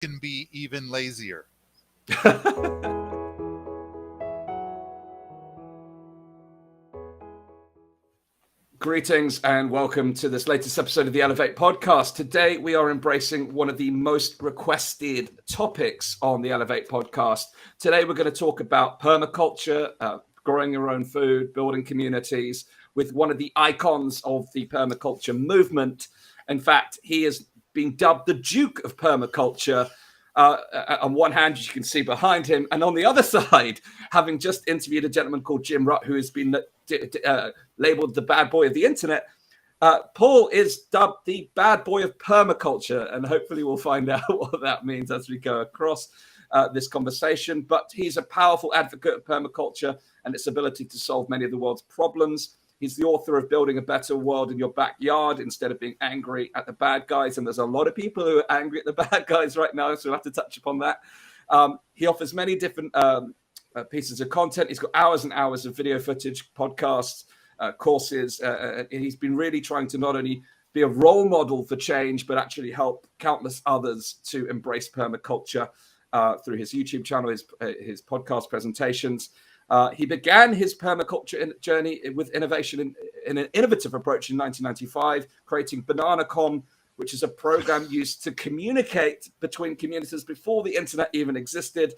can be even lazier. Greetings and welcome to this latest episode of the Elevate podcast. Today we are embracing one of the most requested topics on the Elevate podcast. Today we're going to talk about permaculture, growing your own food, building communities with one of the icons of the permaculture movement. In fact, he has been dubbed the Duke of Permaculture. On one hand, as you can see behind him, and on the other side, having just interviewed a gentleman called Jim Rutt, who has been labeled the bad boy of the internet, Paul is dubbed the bad boy of permaculture, and hopefully we'll find out what that means as we go across this conversation. But he's a powerful advocate of permaculture and its ability to solve many of the world's problems. He's the author of Building a Better World in Your Backyard instead of being angry at the bad guys. And there's a lot of people who are angry at the bad guys right now, so we'll have to touch upon that. He offers many different pieces of content. He's got hours and hours of video footage, podcasts, courses. And he's been really trying to not only be a role model for change, but actually help countless others to embrace permaculture through his YouTube channel, his podcast presentations. He began his permaculture journey with innovation in an innovative approach in 1995, creating BananaCon, which is a program used to communicate between communities before the internet even existed.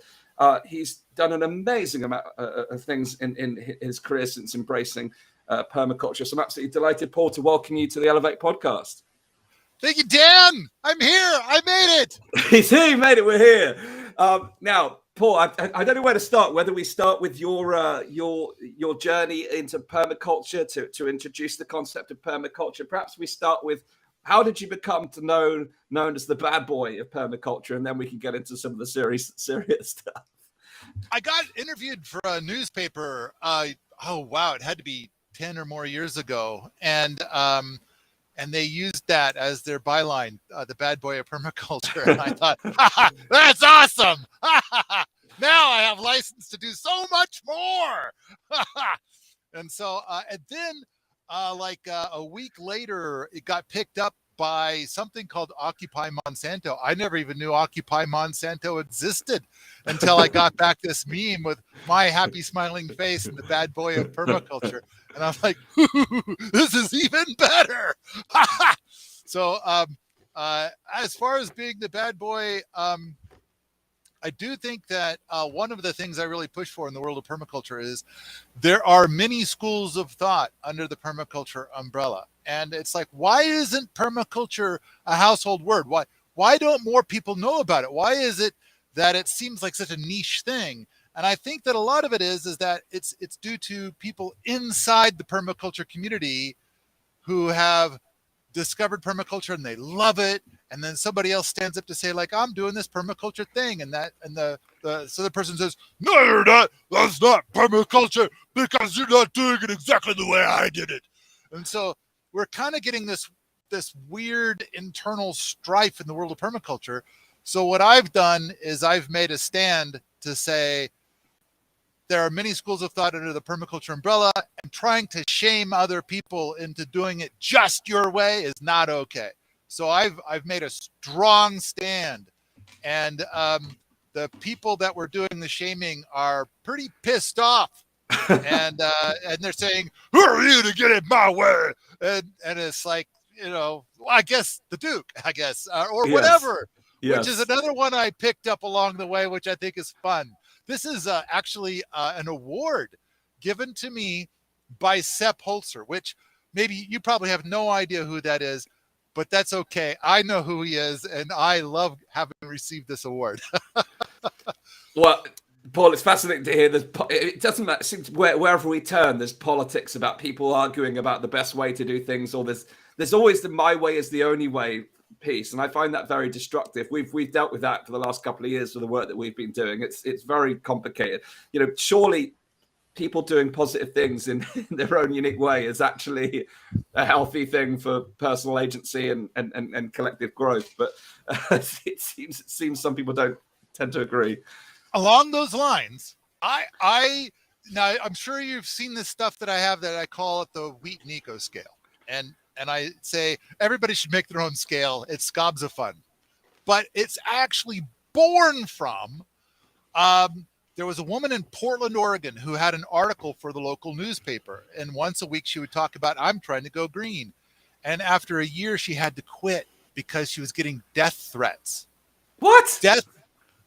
He's done an amazing amount of things in his career since embracing permaculture. So I'm absolutely delighted, Paul, to welcome you to the Elevate podcast. Thank you, Dan. I'm here. I made it. He's here. He made it. We're here. Now, Paul, I don't know where to start. Whether we start with your journey into permaculture to introduce the concept of permaculture. Perhaps we start with how did you become known as the bad boy of permaculture, and then we can get into some of the serious stuff. I got interviewed for a newspaper. It had to be 10 or more years ago, and they used that as their byline, the bad boy of permaculture. And I thought, that's awesome. Now I have license to do so much more. And so, and then a week later, it got picked up by something called Occupy Monsanto. I never even knew Occupy Monsanto existed until I got back this meme with my happy smiling face and the bad boy of permaculture. And I'm like, this is even better. So as far as being the bad boy, I do think that one of the things I really push for in the world of permaculture is there are many schools of thought under the permaculture umbrella. And it's like, why isn't permaculture a household word? Why don't more people know about it? Why is it that it seems like such a niche thing? And I think that a lot of it is that it's due to people inside the permaculture community who have discovered permaculture and they love it. And then somebody else stands up to say, like, I'm doing this permaculture thing. So the person says, no, you're not. That's not permaculture because you're not doing it exactly the way I did it. And so we're kind of getting this weird internal strife in the world of permaculture. So what I've done is I've made a stand to say there are many schools of thought under the permaculture umbrella, and trying to shame other people into doing it just your way is not okay. So I've made a strong stand, and the people that were doing the shaming are pretty pissed off, and they're saying, "Who are you to get in my way?" And it's like, I guess the Duke, or yes. whatever, yes. Which is another one I picked up along the way, which I think is fun. This is actually an award given to me by Sepp Holzer, which maybe you probably have no idea who that is. But that's okay. I know who he is, and I love having received this award. Well, Paul, it's fascinating to hear this. It doesn't matter. Wherever we turn, there's politics about people arguing about the best way to do things, or there's always the "my way is the only way" piece, and I find that very destructive. We've dealt with that for the last couple of years with the work that we've been doing. It's very complicated. Surely people doing positive things in their own unique way is actually a healthy thing for personal agency and collective growth. But it seems some people don't tend to agree. Along those lines, now I'm sure you've seen this stuff that I have that I call it the Wheaton eco scale. And I say everybody should make their own scale. It's scobs of fun. but it's actually born from, there was a woman in Portland, Oregon, who had an article for the local newspaper. And once a week, she would talk about, I'm trying to go green. And after a year, she had to quit because she was getting death threats. What?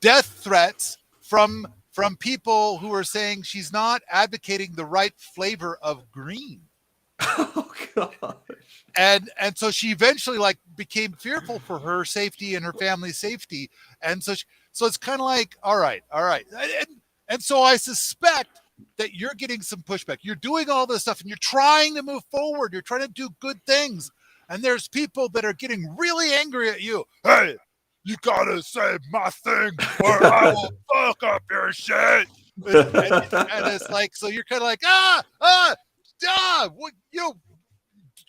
Death threats from people who were saying she's not advocating the right flavor of green. Oh, gosh. And so she eventually became fearful for her safety and her family's safety. And so it's kind of like, all right. And so I suspect that you're getting some pushback. You're doing all this stuff and you're trying to move forward. You're trying to do good things. And there's people that are getting really angry at you. Hey, you gotta say my thing or I will fuck up your shit. And it's like, so you're kind of like,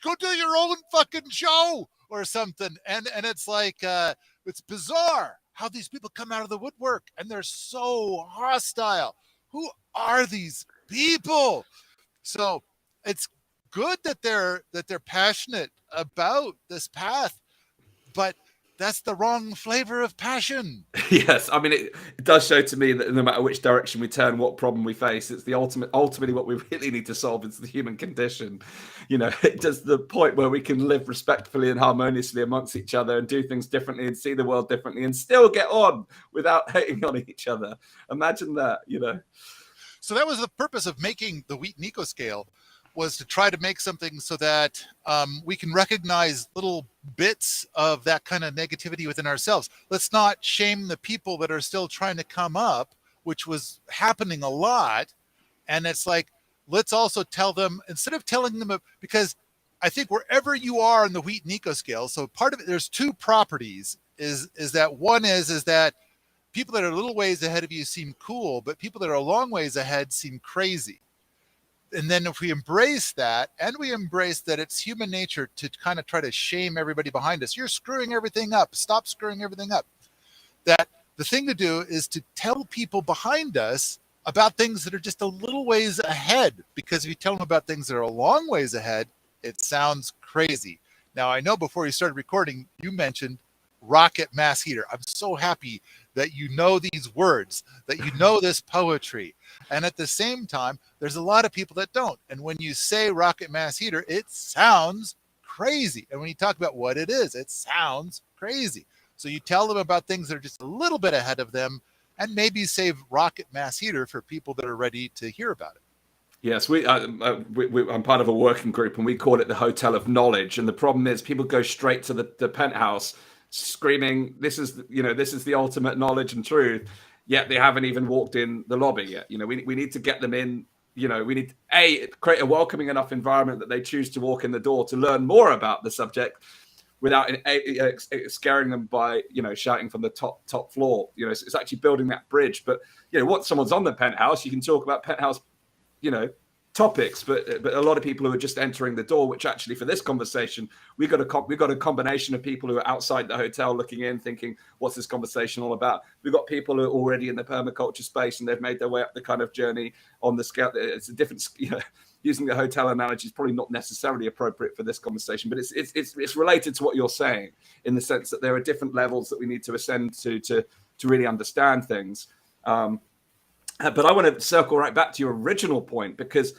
go do your own fucking show or something. And it's like, it's bizarre how these people come out of the woodwork and they're so hostile. Who are these people? So it's good that they're passionate about this path, but that's the wrong flavor of passion. Yes, I mean, it does show to me that no matter which direction we turn, what problem we face, it's the ultimately what we really need to solve is the human condition. It does the point where we can live respectfully and harmoniously amongst each other and do things differently and see the world differently and still get on without hating on each other. Imagine that, So that was the purpose of making the Wheaton Ecoscale, was to try to make something so that we can recognize little bits of that kind of negativity within ourselves. Let's not shame the people that are still trying to come up, which was happening a lot. And it's like, let's also tell them, instead of telling them, because I think wherever you are in the Wheaton Ecoscale, so part of it, there's two properties, is that one is that people that are a little ways ahead of you seem cool, but people that are a long ways ahead seem crazy. And then if we embrace that, and we embrace that it's human nature to kind of try to shame everybody behind us, you're screwing everything up, stop screwing everything up. That the thing to do is to tell people behind us about things that are just a little ways ahead, because if you tell them about things that are a long ways ahead, it sounds crazy. Now, I know before you started recording, you mentioned rocket mass heater. I'm so happy that you know these words, that you know this poetry. And at the same time, there's a lot of people that don't. And when you say rocket mass heater, it sounds crazy. And when you talk about what it is, it sounds crazy. So you tell them about things that are just a little bit ahead of them, and maybe save rocket mass heater for people that are ready to hear about it. Yes, I'm part of a working group, and we call it the Hotel of Knowledge. And the problem is, people go straight to the penthouse, screaming, "This is the ultimate knowledge and truth." Yet they haven't even walked in the lobby yet. We need to get them in. We need to create a welcoming enough environment that they choose to walk in the door to learn more about the subject, without scaring them by shouting from the top floor. It's actually building that bridge. But once someone's on the penthouse, you can talk about penthouse topics, but a lot of people who are just entering the door, which actually for this conversation, we got a combination of people who are outside the hotel looking in, thinking, what's this conversation all about? We've got people who are already in the permaculture space and they've made their way up the kind of journey on the scale. It's a different, using the hotel analogy is probably not necessarily appropriate for this conversation, but it's related to what you're saying, in the sense that there are different levels that we need to ascend to really understand things. But I want to circle right back to your original point, because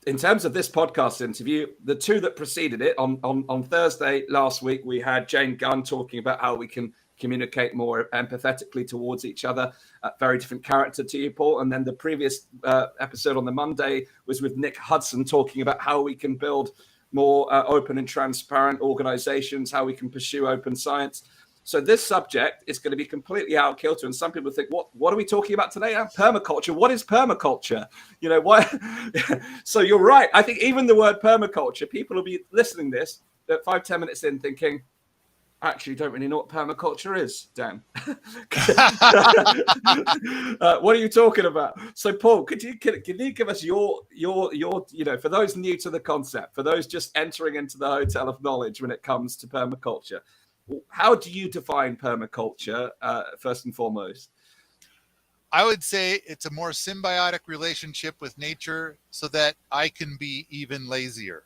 in terms of this podcast interview, the two that preceded it, on Thursday last week, we had Jane Gunn talking about how we can communicate more empathetically towards each other. Very different character to you, Paul. And then the previous episode on the Monday was with Nick Hudson talking about how we can build more open and transparent organizations, how we can pursue open science. So this subject is going to be completely out of kilter. And some people think, what are we talking about today? Permaculture. What is permaculture? What? So you're right. I think even the word permaculture, people will be listening to this at 5-10 minutes in thinking, actually don't really know what permaculture is, Dan. What are you talking about? So Paul, can you give us your for those new to the concept, for those just entering into the hotel of knowledge when it comes to permaculture, how do you define permaculture, first and foremost? I would say it's a more symbiotic relationship with nature so that I can be even lazier.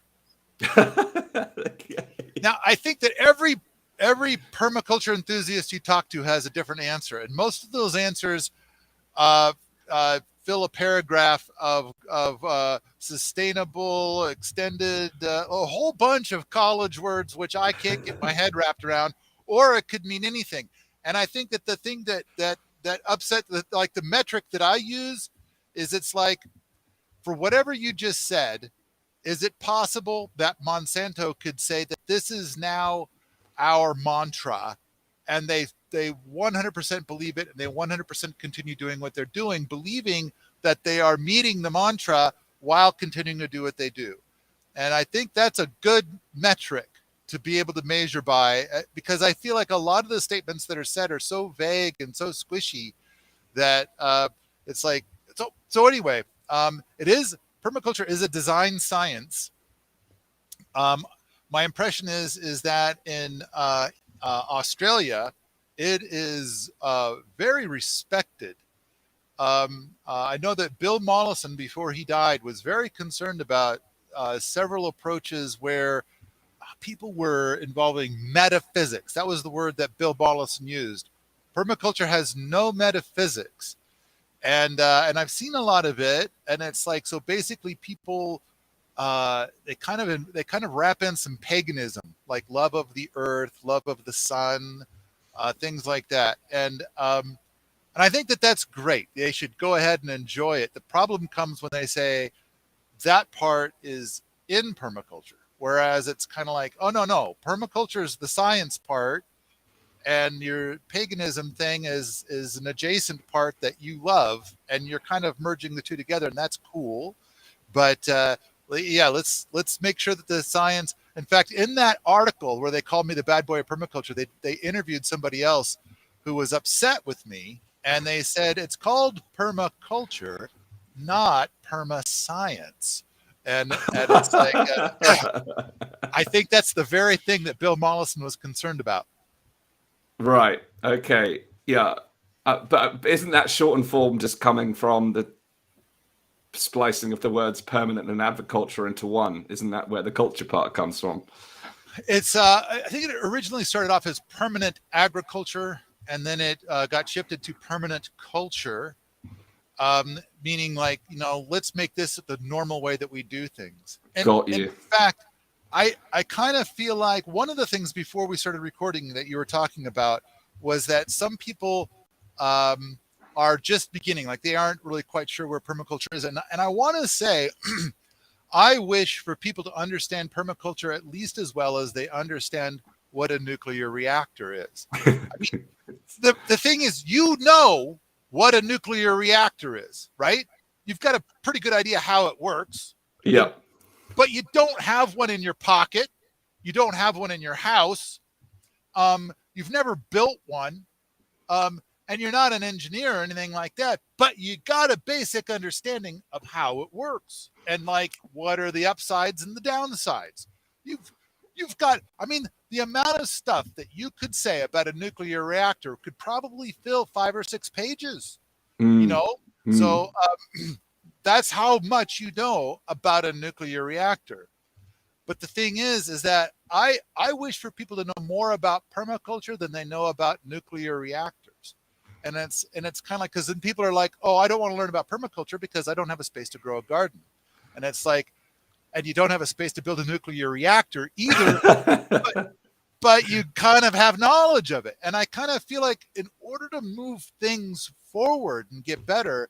Okay. Now, I think that every every permaculture enthusiast you talk to has a different answer, and most of those answers uh, fill a paragraph of sustainable, extended, a whole bunch of college words which I can't get my head wrapped around, or it could mean anything. And I think that the thing that upset like the metric that I use is, it's like, for whatever you just said, is it possible that Monsanto could say that this is now our mantra, and they 100% believe it, and they 100% continue doing what they're doing, believing that they are meeting the mantra while continuing to do what they do? And I think that's a good metric to be able to measure by, because I feel like a lot of the statements that are said are so vague and so squishy that it's like, so anyway, it is, permaculture is a design science. My impression is that in Australia, it is very respected. I know that Bill Mollison, before he died, was very concerned about several approaches where people were involving metaphysics. That was the word that Bill Mollison used. Permaculture has no metaphysics. And I've seen a lot of it, and it's like, so basically people they kind of wrap in some paganism, like love of the earth, love of the sun, things like that. And I think that that's great. They should go ahead and enjoy it. The problem comes when they say that part is in permaculture, whereas it's kind of like, oh no, permaculture is the science part, and your paganism thing is an adjacent part that you love, and you're kind of merging the two together, and that's cool. But yeah, let's make sure that the science. In fact, in that article where they called me the bad boy of permaculture, they interviewed somebody else who was upset with me, and they said it's called permaculture, not permascience. And it's like, I think that's the very thing that Bill Mollison was concerned about. Right. Okay. Yeah. But isn't that shortened form just coming from the splicing of the words permanent and agriculture into one? Isn't that where the culture part comes from? It's I think it originally started off as permanent agriculture, and then it got shifted to permanent culture, meaning like, let's make this the normal way that we do things. And, Got you. In fact, I kind of feel like one of the things before we started recording that you were talking about was that some people are just beginning, like they aren't really quite sure where permaculture is. And I want to say, I wish for people to understand permaculture at least as well as they understand what a nuclear reactor is. I mean, the thing is, what a nuclear reactor is, right? You've got a pretty good idea how it works. Yeah. But you don't have one in your pocket. You don't have one in your house. You've never built one. And you're not an engineer or anything like that. But you got a basic understanding of how it works. And like, what are the upsides and the downsides? You've got, I mean, the amount of stuff that you could say about a nuclear reactor could probably fill 5 or 6 pages, So that's how much you know about a nuclear reactor. But the thing is that I wish for people to know more about permaculture than they know about nuclear reactors. And it's kind of like, because then people are like, oh, I don't want to learn about permaculture because I don't have a space to grow a garden. And it's like, and you don't have a space to build a nuclear reactor either, but you kind of have knowledge of it. And I kind of feel like in order to move things forward and get better,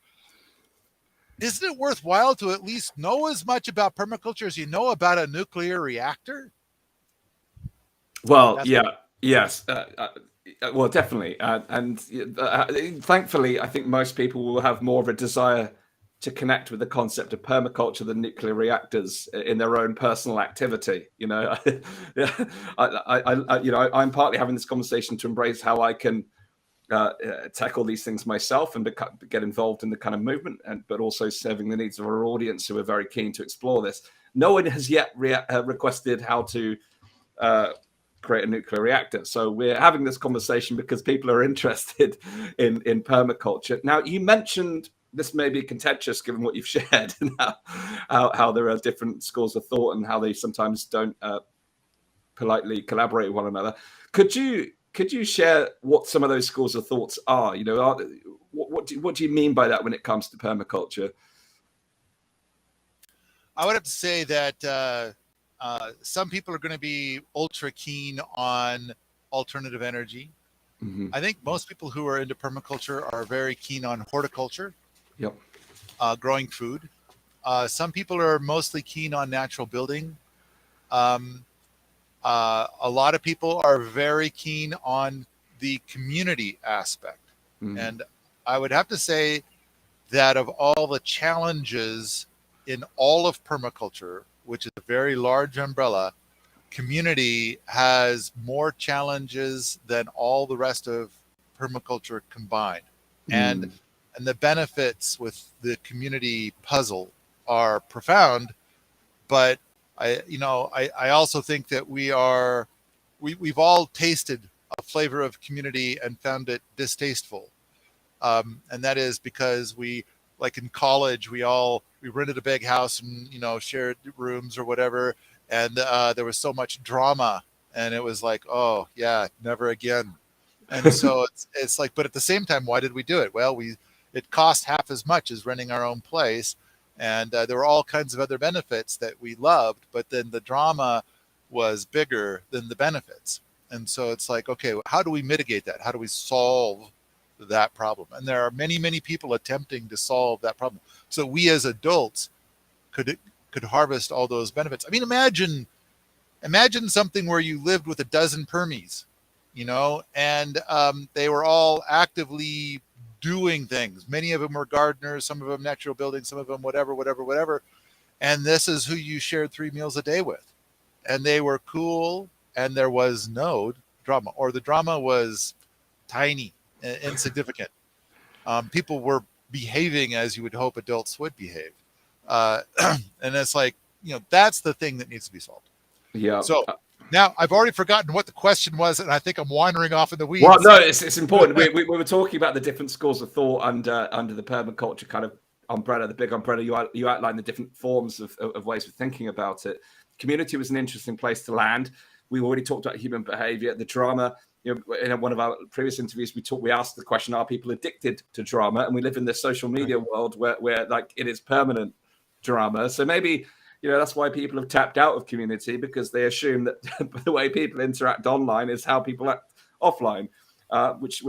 isn't it worthwhile to at least know as much about permaculture as you know about a nuclear reactor? Well, yes. Well, definitely. And thankfully, I think most people will have more of a desire to connect with the concept of permaculture than nuclear reactors in their own personal activity. I'm partly having this conversation to embrace how I can tackle these things myself and get involved in the kind of movement, but also serving the needs of our audience who are very keen to explore this. No one has yet requested how to create a nuclear reactor. So we're having this conversation because people are interested in permaculture. Now, you mentioned, this may be contentious given what you've shared, and how there are different schools of thought and how they sometimes don't politely collaborate with one another. Could you share what some of those schools of thoughts are? What do you mean by that when it comes to permaculture? I would have to say that some people are going to be ultra keen on alternative energy. Mm-hmm. I think most people who are into permaculture are very keen on horticulture, Yep. growing food. Some people are mostly keen on natural building. Um, a lot of people are very keen on the community aspect. Mm-hmm. And I would have to say that of all the challenges in all of permaculture, which is a very large umbrella, community has more challenges than all the rest of permaculture combined. And the benefits with the community puzzle are profound, but I also think that we've all tasted a flavor of community and found it distasteful. And that is because like in college, we rented a big house and, shared rooms or whatever. And there was so much drama, and it was like, oh yeah, never again. And so it's like, but at the same time, why did we do it? Well, it cost half as much as renting our own place. And there were all kinds of other benefits that we loved, but then the drama was bigger than the benefits. And so it's like, okay, how do we mitigate that? How do we solve that problem? And there are many, many people attempting to solve that problem. So we as adults could harvest all those benefits. I mean, imagine something where you lived with a dozen permies, and they were all actively doing things. Many of them were gardeners, some of them natural building, some of them whatever. And this is who you shared 3 meals a day with. And they were cool, and there was no drama, or the drama was tiny, insignificant. People were behaving as you would hope adults would behave. And it's like, that's the thing that needs to be solved. Yeah. So now I've already forgotten what the question was, and I think I'm wandering off in the weeds. Well, no, it's important. we were talking about the different schools of thought under the permaculture kind of umbrella, the big umbrella. You outlined the different forms of ways of thinking about it. Community was an interesting place to land. We already talked about human behavior, the drama. In one of our previous interviews, we asked the question: are people addicted to drama? And we live in this social media world where like it is permanent drama. So maybe that's why people have tapped out of community, because they assume that the way people interact online is how people act offline, which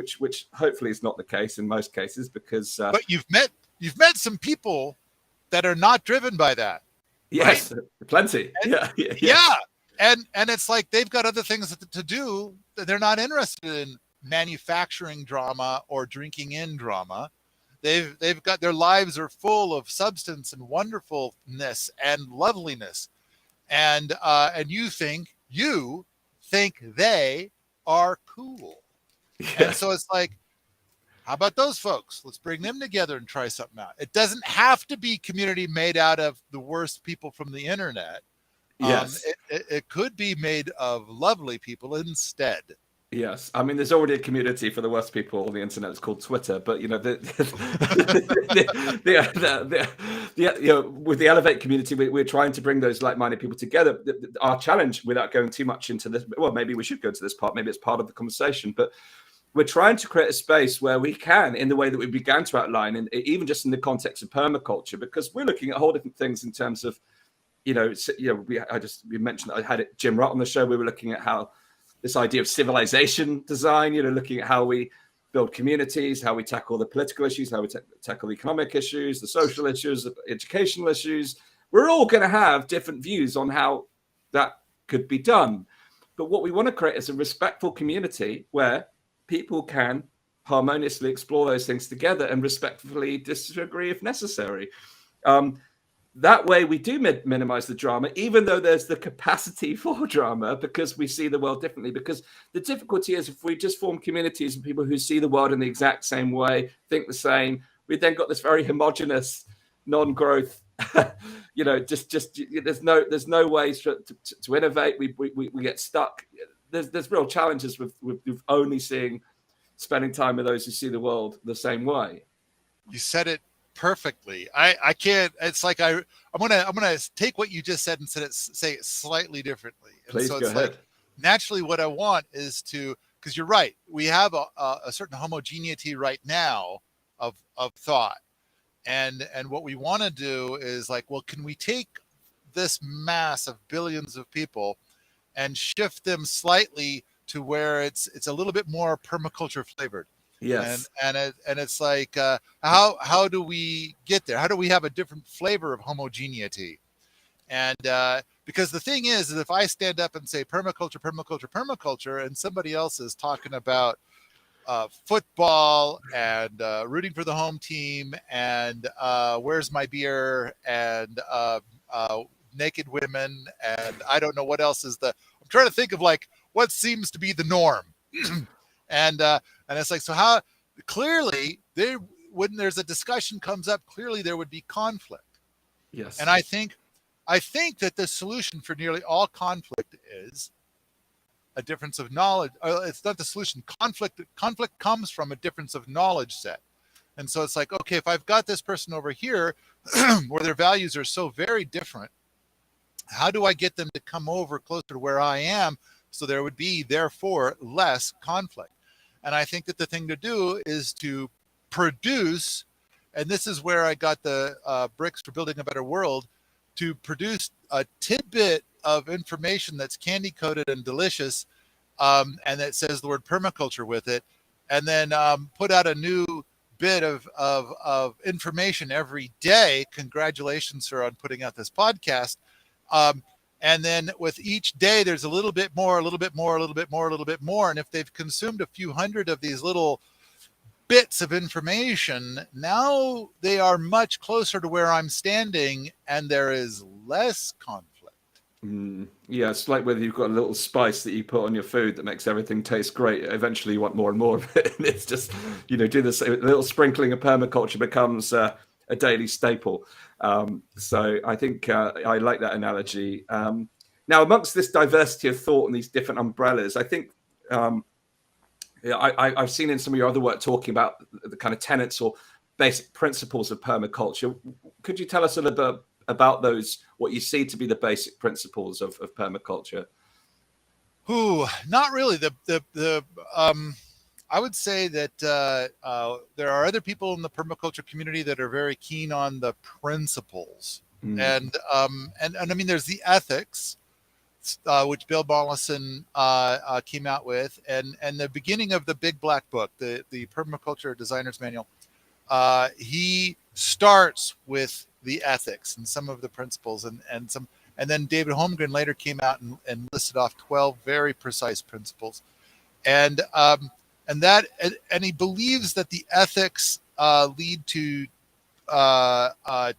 hopefully is not the case in most cases. Because but you've met some people that are not driven by that. Yes, right? Plenty. Yeah. And it's like they've got other things to do. They're not interested in manufacturing drama or drinking in drama. They've got, their lives are full of substance and wonderfulness and loveliness. And you think they are cool. Yeah. And so it's like, how about those folks? Let's bring them together and try something out. It doesn't have to be community made out of the worst people from the internet. Yes. It could be made of lovely people instead. Yes, I mean, there's already a community for the worst people on the internet. It's called Twitter, but with the Elevate community, we're trying to bring those like-minded people together. Our challenge, without going too much into this, well, maybe we should go to this part. Maybe it's part of the conversation, but we're trying to create a space where we can, in the way that we began to outline, and even just in the context of permaculture, because we're looking at whole different things in terms of, we mentioned I had Jim Rutt on the show. We were looking at how this idea of civilization design, looking at how we build communities, how we tackle the political issues, how we tackle the economic issues, the social issues, the educational issues. We're all going to have different views on how that could be done. But what we want to create is a respectful community where people can harmoniously explore those things together and respectfully disagree if necessary. That way we do minimize the drama, even though there's the capacity for drama, because we see the world differently. Because the difficulty is, if we just form communities of people who see the world in the exact same way, think the same, we've then got this very homogenous non-growth, there's no ways to innovate. We get stuck. There's real challenges with only spending time with those who see the world the same way. You said it perfectly. I can't. It's like I'm gonna take what you just said and say it slightly differently. And Please so go it's ahead. Like, naturally what I want is to, because you're right, we have a certain homogeneity right now of thought. And what we want to do is like, well, can we take this mass of billions of people and shift them slightly to where it's a little bit more permaculture flavored? Yes. And it's like, how do we get there? How do we have a different flavor of homogeneity? And because the thing is if I stand up and say permaculture, permaculture, permaculture, and somebody else is talking about football and rooting for the home team and where's my beer and naked women and I don't know what else is I'm trying to think of like what seems to be the norm. And it's like, so how clearly there, when there's a discussion comes up, clearly there would be conflict. Yes. And I think that the solution for nearly all conflict is a difference of knowledge. It's not the solution. Conflict comes from a difference of knowledge set. And so it's like, okay, if I've got this person over here where their values are so very different, how do I get them to come over closer to where I am so there would be, therefore, less conflict? And I think that the thing to do is to produce, and this is where I got the bricks for building a better world, to produce a tidbit of information that's candy coated and delicious, and that says the word permaculture with it, and then put out a new bit of information every day. Congratulations, sir, on putting out this podcast. And then with each day, there's a little bit more, a little bit more, a little bit more, a little bit more. And if they've consumed a few hundred of these little bits of information, now they are much closer to where I'm standing and there is less conflict. Yeah, it's like whether you've got a little spice that you put on your food that makes everything taste great. Eventually you want more and more of it. And it's just, do this, a little sprinkling of permaculture becomes a daily staple. So I think I like that analogy. Now, amongst this diversity of thought and these different umbrellas, I think I've seen in some of your other work talking about the kind of tenets or basic principles of permaculture. Could you tell us a little bit about those, what you see to be the basic principles of permaculture? Not really. I would say that there are other people in the permaculture community that are very keen on the principles. And I mean, there's the ethics, which Bill Mollison came out with, and the beginning of the Big Black Book, the Permaculture Designer's Manual. He starts with the ethics and some of the principles, and then David Holmgren later came out and listed off 12 very precise principles, and he believes that the ethics lead to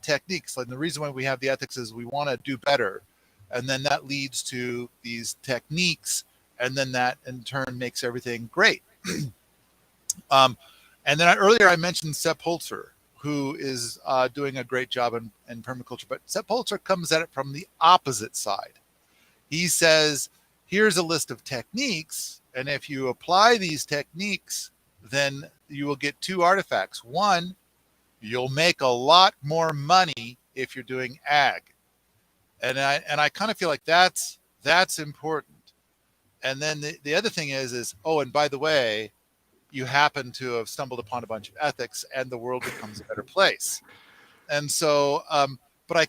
techniques. And the reason why we have the ethics is we want to do better. And then that leads to these techniques, and then that in turn makes everything great. And then earlier I mentioned Sepp Holzer, who is doing a great job in permaculture, but Sepp Holzer comes at it from the opposite side. He says, here's a list of techniques, and if you apply these techniques, then you will get two artifacts. One, you'll make a lot more money if you're doing ag. And I kind of feel like that's important. And then the other thing is, oh, and by the way, you happen to have stumbled upon a bunch of ethics and the world becomes a better place. And so, but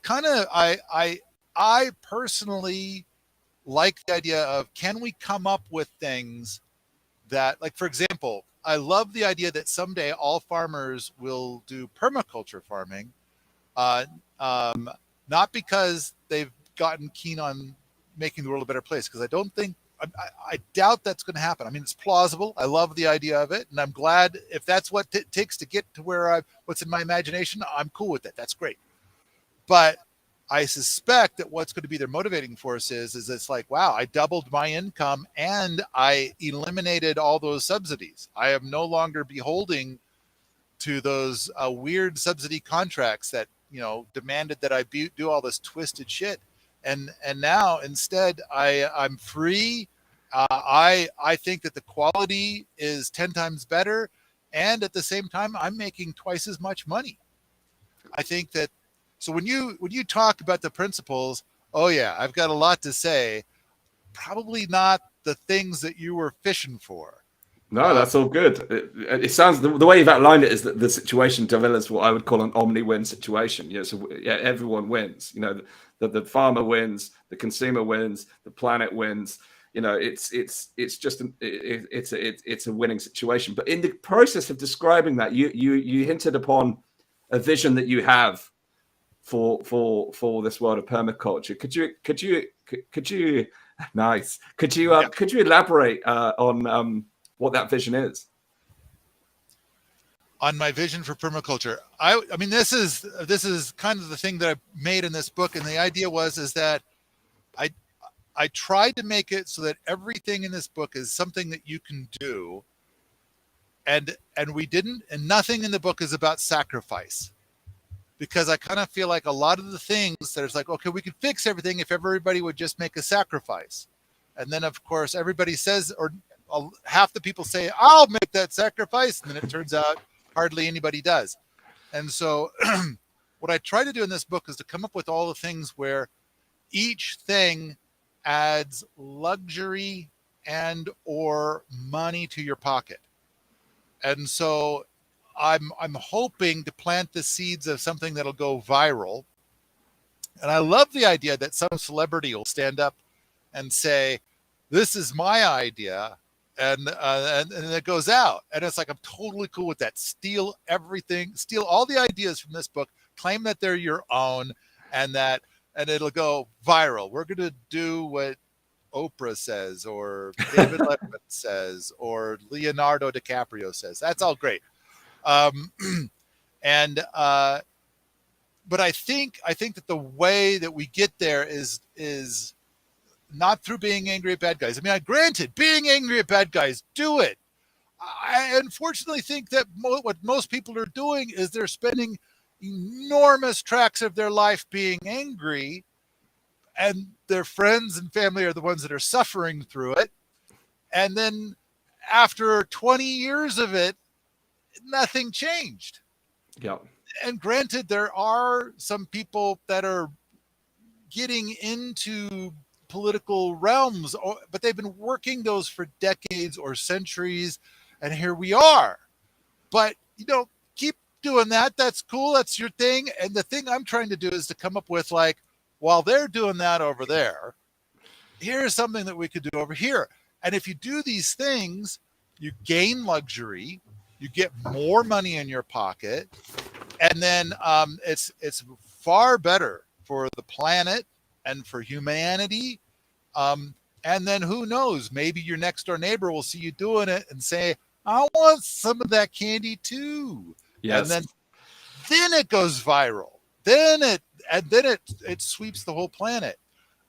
I personally like the idea of, can we come up with things that, like, for example, I love the idea that someday all farmers will do permaculture farming, not because they've gotten keen on making the world a better place, because I doubt that's going to happen. I mean, it's plausible. I love the idea of it, and I'm glad if that's what it takes to get to where what's in my imagination. I'm cool with that. That's great. But I suspect that what's going to be their motivating force is it's like, wow, I doubled my income and I eliminated all those subsidies. I am no longer beholding to those weird subsidy contracts that, demanded that I do all this twisted shit. And now instead I'm free. I think that the quality is 10 times better. And at the same time, I'm making twice as much money. I think that, so when you talk about the principles, oh yeah, I've got a lot to say. Probably not the things that you were fishing for. No, that's all good. It sounds, the way you've outlined it is that the situation develops what I would call an omni-win situation. So yeah, everyone wins. The farmer wins, the consumer wins, the planet wins. It's just it's a winning situation. But in the process of describing that, you hinted upon a vision that you have for this world of permaculture. Could you nice? Could you elaborate on what that vision is? On my vision for permaculture, I mean, this is kind of the thing that I made in this book, and the idea is that I tried to make it so that everything in this book is something that you can do, and nothing in the book is about sacrifice, because I kind of feel like a lot of the things that it's like, okay, we could fix everything if everybody would just make a sacrifice, and then of course everybody says, or half the people say, I'll make that sacrifice, and then it turns out hardly anybody does. And so what I try to do in this book is to come up with all the things where each thing adds luxury and or money to your pocket. And so I'm hoping to plant the seeds of something that'll go viral. And I love the idea that some celebrity will stand up and say, this is my idea, and it goes out, and it's like, I'm totally cool with that. Steal everything, steal all the ideas from this book, claim that they're your own, and it'll go viral. We're going to do what Oprah says, or David Letterman says, or Leonardo DiCaprio says. That's all great. But I think that the way that we get there is not through being angry at bad guys. I mean, granted, being angry at bad guys, do it. I unfortunately think that what most people are doing is they're spending enormous tracts of their life being angry, and their friends and family are the ones that are suffering through it. And then after 20 years of it, nothing changed. Yeah. And granted, there are some people that are getting into political realms, but they've been working those for decades or centuries, and here we are. But keep doing that. That's cool. That's your thing. And the thing I'm trying to do is to come up with, like, while they're doing that over there, here's something that we could do over here. And if you do these things, you gain luxury, you get more money in your pocket, and then it's far better for the planet and for humanity. And then who knows, maybe your next door neighbor will see you doing it and say, I want some of that candy too. Yes. And then it goes viral. Then it sweeps the whole planet.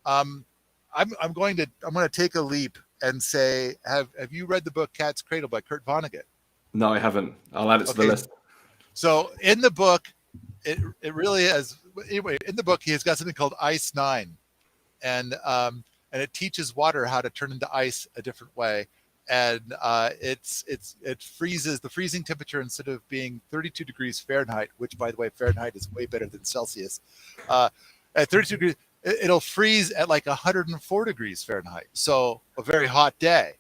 I'm going to take a leap and say, have you read the book Cat's Cradle by Kurt Vonnegut? No, I haven't. I'll add it to the list. So in the book, it really has. Anyway, in the book, he has got something called Ice 9, and it teaches water how to turn into ice a different way. And it freezes. The freezing temperature, instead of being 32 degrees Fahrenheit, which, by the way, Fahrenheit is way better than Celsius, at 32 degrees, it'll freeze at like 104 degrees Fahrenheit. So a very hot day.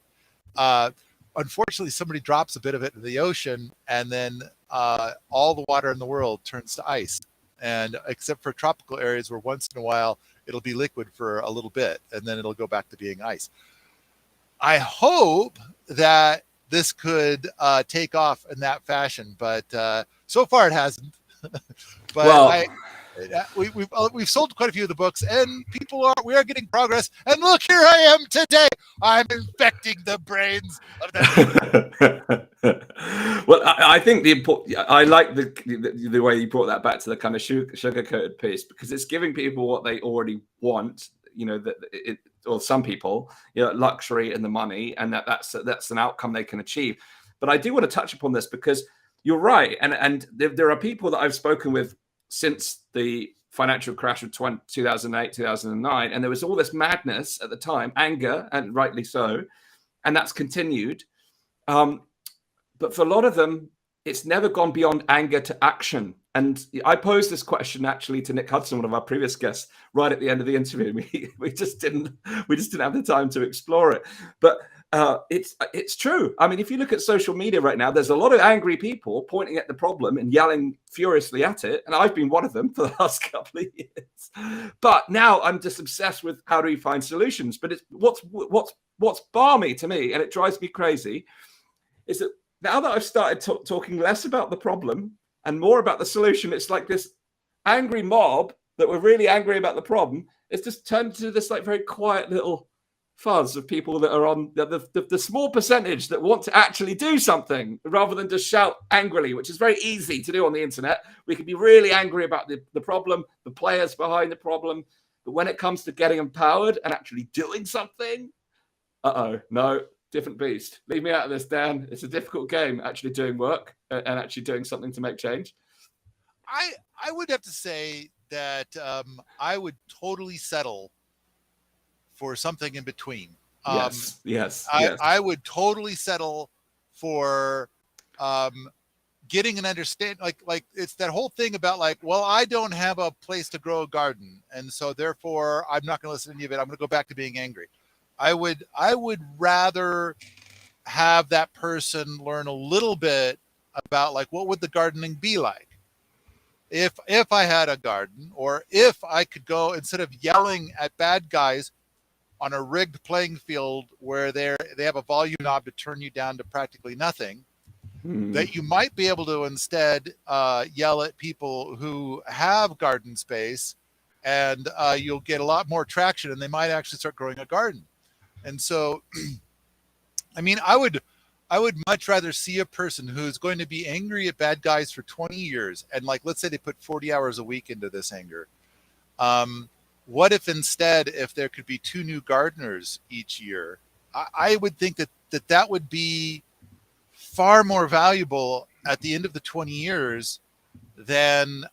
Unfortunately, somebody drops a bit of it in the ocean, and then all the water in the world turns to ice. And except for tropical areas where once in a while it'll be liquid for a little bit, and then it'll go back to being ice. I hope that this could take off in that fashion, but so far it hasn't. But we've sold quite a few of the books, and we are getting progress. And look, here I am today. I'm infecting the brains of the. Well, I think I like the way you brought that back to the kind of sugar-coated piece, because it's giving people what they already want. Or some people, luxury and the money, and that's an outcome they can achieve. But I do want to touch upon this, because you're right, and there are people that I've spoken with since the financial crash of 2008, 2009, and there was all this madness at the time, anger, and rightly so, and that's continued. But for a lot of them, it's never gone beyond anger to action. And I posed this question actually to Nick Hudson, one of our previous guests, right at the end of the interview. We just didn't have the time to explore it. But it's true. I mean, if you look at social media right now, there's a lot of angry people pointing at the problem and yelling furiously at it. And I've been one of them for the last couple of years. But now I'm just obsessed with how do we find solutions. But it's what's balmy to me, and it drives me crazy, is that now that I've started talking less about the problem and more about the solution, it's like this angry mob that were really angry about the problem. It's just turned into this like very quiet little fuzz of people that are on the small percentage that want to actually do something rather than just shout angrily, which is very easy to do on the internet. We can be really angry about the problem, the players behind the problem. But when it comes to getting empowered and actually doing something, no. Different beast. Leave me out of this, Dan. It's a difficult game, actually doing work and actually doing something to make change. I would have to say that I would totally settle for something in between. Yes. I would totally settle for getting an understanding. Like it's that whole thing about like, well, I don't have a place to grow a garden, and so therefore I'm not going to listen to any of it. I'm going to go back to being angry. I would rather have that person learn a little bit about like what would the gardening be like if I had a garden, or if I could go, instead of yelling at bad guys on a rigged playing field where they have a volume knob to turn you down to practically nothing, that you might be able to instead yell at people who have garden space, and you'll get a lot more traction, and they might actually start growing a garden. And so, I mean, I would much rather see a person who's going to be angry at bad guys for 20 years. And like, let's say they put 40 hours a week into this anger. What if instead, if there could be 2 new gardeners each year, I would think that would be far more valuable at the end of the 20 years than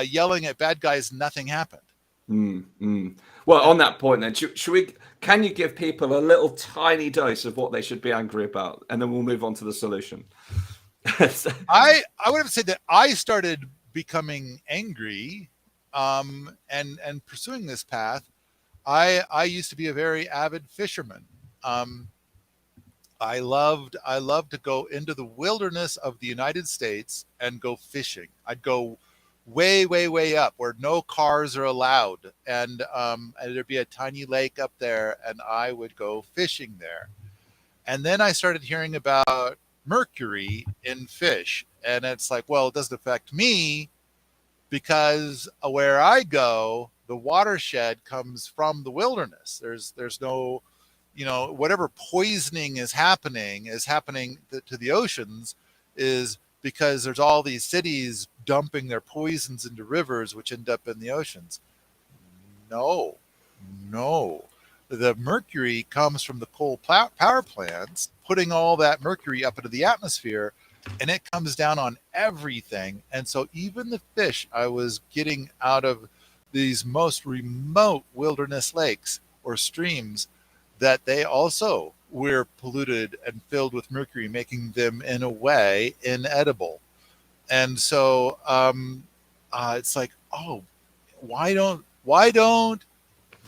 yelling at bad guys. Nothing happened. Well, on that point, then, can you give people a little tiny dose of what they should be angry about, and then we'll move on to the solution? I would have said that I started becoming angry and pursuing this path. I used to be a very avid fisherman. I loved to go into the wilderness of the United States and go fishing. I'd go way up where no cars are allowed, and there'd be a tiny lake up there, and I would go fishing there. And then I started hearing about mercury in fish, and it's like, well, it doesn't affect me because where I go, the watershed comes from the wilderness. There's no, whatever poisoning is happening to the oceans is because there's all these cities dumping their poisons into rivers, which end up in the oceans. No. The mercury comes from the coal power plants, putting all that mercury up into the atmosphere, and it comes down on everything. And so even the fish I was getting out of these most remote wilderness lakes or streams, that they also were polluted and filled with mercury, making them in a way inedible. And so it's like, oh, why don't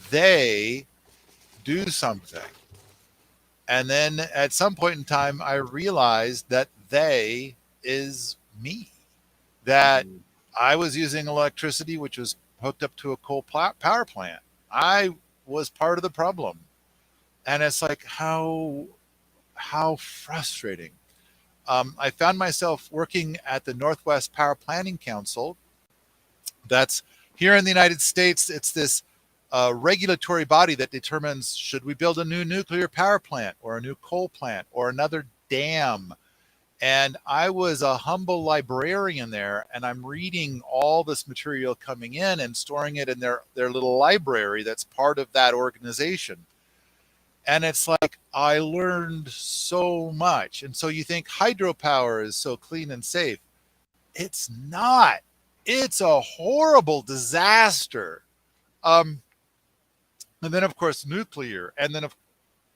they do something? And then at some point in time, I realized that they is me, that I was using electricity, which was hooked up to a coal power plant. I was part of the problem. And it's like, how frustrating. I found myself working at the Northwest Power Planning Council. That's here in the United States. It's this regulatory body that determines, should we build a new nuclear power plant or a new coal plant or another dam? And I was a humble librarian there, and I'm reading all this material coming in and storing it in their little library that's part of that organization. And it's like, I learned so much. And so you think hydropower is so clean and safe. It's not. It's a horrible disaster. And then, of course, nuclear. And then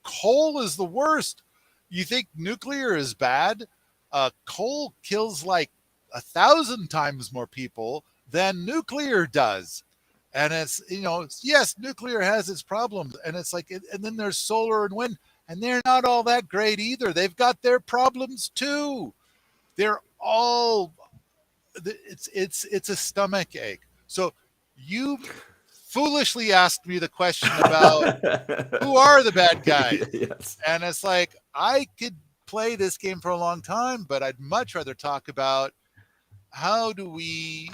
coal is the worst. You think nuclear is bad? coal kills like 1,000 times more people than nuclear does. And it's, yes, nuclear has its problems. And it's like, and then there's solar and wind, and they're not all that great either. They've got their problems too. They're all, it's a stomach ache. So you foolishly asked me the question about who are the bad guys? Yes. And it's like, I could play this game for a long time, but I'd much rather talk about how do we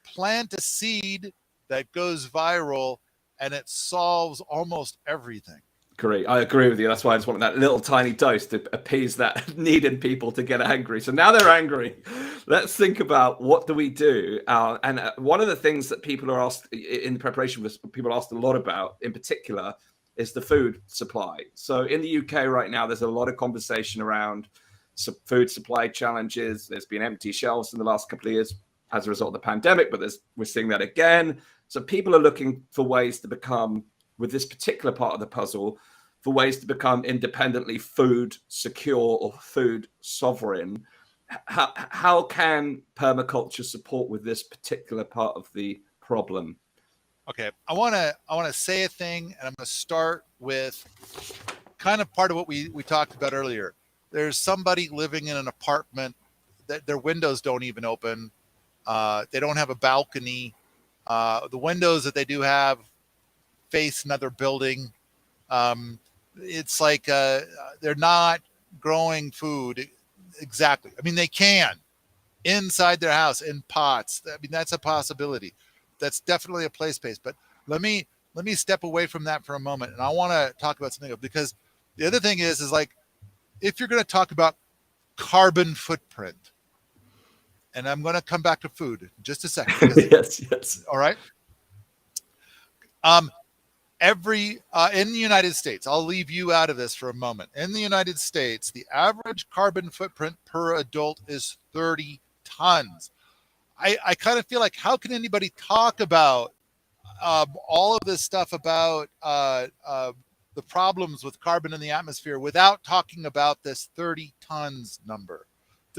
plant a seed that goes viral and it solves almost everything. Great. I agree with you. That's why I just wanted that little tiny dose to appease that need in people to get angry. So now they're angry. Let's think about what do we do? And one of the things that people are asked in preparation for people asked a lot about in particular is the food supply. So in the UK right now, there's a lot of conversation around food supply challenges. There's been empty shelves in the last couple of years as a result of the pandemic, but we're seeing that again. So people are looking for ways to become, with this particular part of the puzzle, for ways to become independently food secure or food sovereign. How can permaculture support with this particular part of the problem? Okay, I want to say a thing, and I'm going to start with kind of part of what we talked about earlier. There's somebody living in an apartment that their windows don't even open. They don't have a balcony. The windows that they do have face another building. It's like they're not growing food exactly. I mean, they can inside their house in pots. I mean, that's a possibility. That's definitely a play space. But let me step away from that for a moment, and I want to talk about something else, because the other thing is like, if you're going to talk about carbon footprint, and I'm going to come back to food in just a second. Yes. All right. In the United States, I'll leave you out of this for a moment. In the United States, the average carbon footprint per adult is 30 tons. I kind of feel like, how can anybody talk about all of this stuff about the problems with carbon in the atmosphere without talking about this 30 tons number?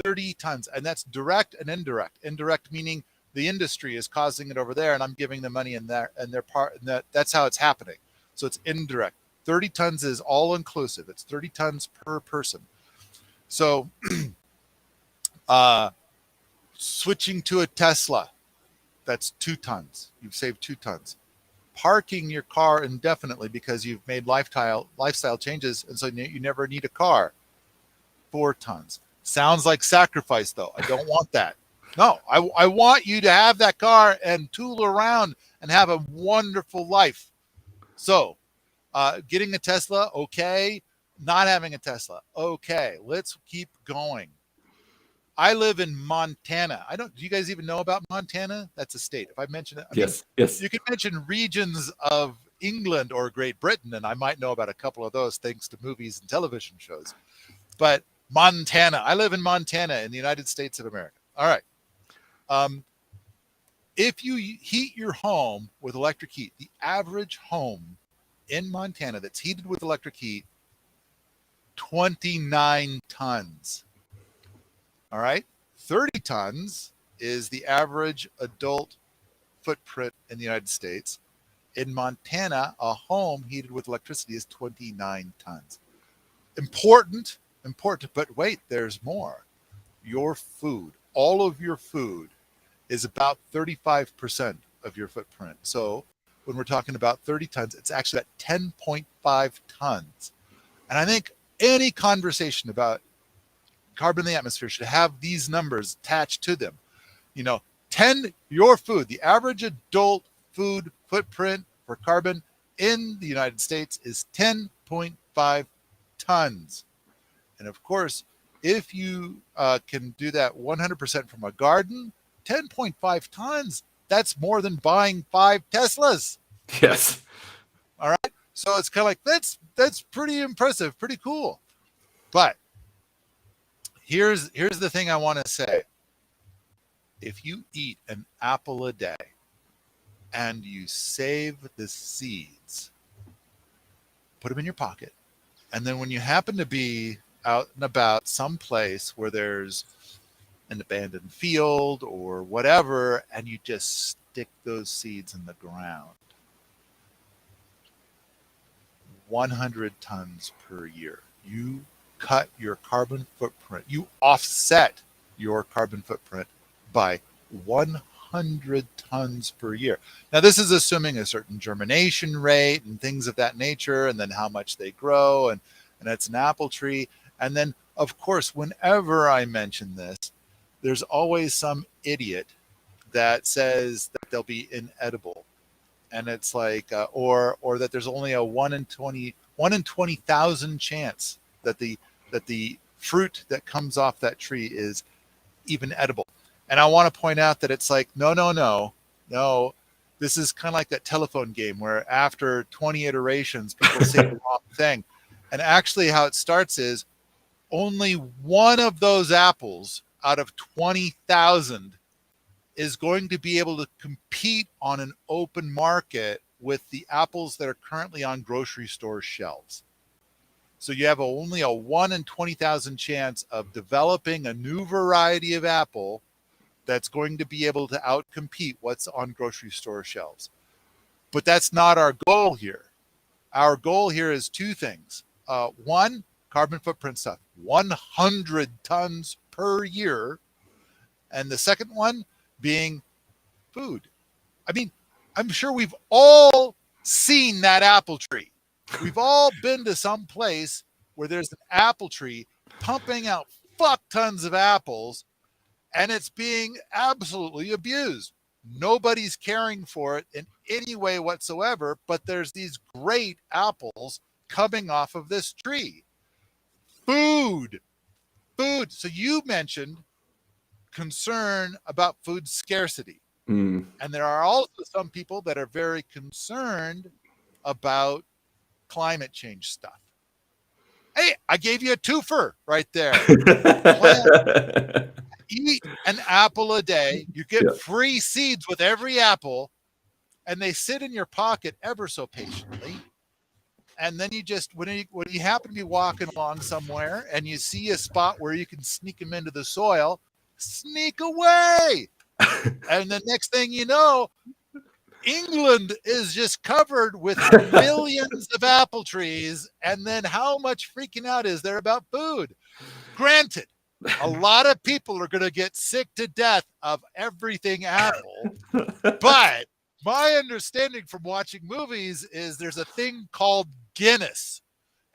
30 tons. And that's direct and indirect. Indirect meaning the industry is causing it over there, and I'm giving them money in there, and their part, and that's how it's happening. So it's indirect. 30 tons is all inclusive. It's 30 tons per person. So switching to a Tesla, that's 2 tons. You've saved 2 tons. Parking your car indefinitely because you've made lifestyle changes, and so you never need a car, 4 tons. Sounds like sacrifice, though. I don't want that. No, I want you to have that car and tool around and have a wonderful life. So getting a Tesla, okay. Not having a Tesla, okay. Let's keep going. I live in Montana. Do you guys even know about Montana? That's a state. If I mention it, Yes. You can mention regions of England or Great Britain, and I might know about a couple of those thanks to movies and television shows. But Montana, I live in Montana in the United States of America. All right. If you heat your home with electric heat, the average home in Montana that's heated with electric heat, 29 tons. All right. 30 tons is the average adult footprint in the United States. In Montana, a home heated with electricity is 29 tons. Important, but wait, there's more. Your food, all of your food, is about 35% of your footprint. So when we're talking about 30 tons, it's actually at 10.5 tons. And I think any conversation about carbon in the atmosphere should have these numbers attached to them. Your food, the average adult food footprint for carbon in the United States is 10.5 tons. And of course, if you can do that 100% from a garden, 10.5 tons, that's more than buying 5 Teslas. Yes. All right. So it's kind of like, that's pretty impressive, pretty cool. But here's the thing I want to say. If you eat an apple a day and you save the seeds, put them in your pocket, and then when you happen to be out and about someplace where there's an abandoned field or whatever, and you just stick those seeds in the ground. 100 tons per year. You cut your carbon footprint, you offset your carbon footprint by 100 tons per year. Now, this is assuming a certain germination rate and things of that nature, and then how much they grow, and it's an apple tree. And then, of course, whenever I mention this, there's always some idiot that says that they'll be inedible. And it's like, or that there's only a 1 in 20,000 chance that the fruit that comes off that tree is even edible. And I want to point out that it's like, no. This is kind of like that telephone game where after 20 iterations, people say the wrong thing. And actually how it starts is only one of those apples out of 20,000 is going to be able to compete on an open market with the apples that are currently on grocery store shelves. So you have only a 1 in 20,000 chance of developing a new variety of apple that's going to be able to outcompete what's on grocery store shelves. But that's not our goal here. Our goal here is two things. One, carbon footprint stuff, 100 tons per year. And the second one being food. I mean, I'm sure we've all seen that apple tree. We've all been to some place where there's an apple tree pumping out fuck tons of apples, and it's being absolutely abused. Nobody's caring for it in any way whatsoever, but there's these great apples coming off of this tree. Food. So you mentioned concern about food scarcity. And there are also some people that are very concerned about climate change stuff. Hey, I gave you a twofer right there. Eat an apple a day. You get free seeds with every apple, and they sit in your pocket ever so patiently. And then you just, when you happen to be walking along somewhere and you see a spot where you can sneak them into the soil, sneak away. And the next thing you know, England is just covered with millions of apple trees. And then how much freaking out is there about food? Granted, a lot of people are going to get sick to death of everything apple. But my understanding from watching movies is there's a thing called Guinness.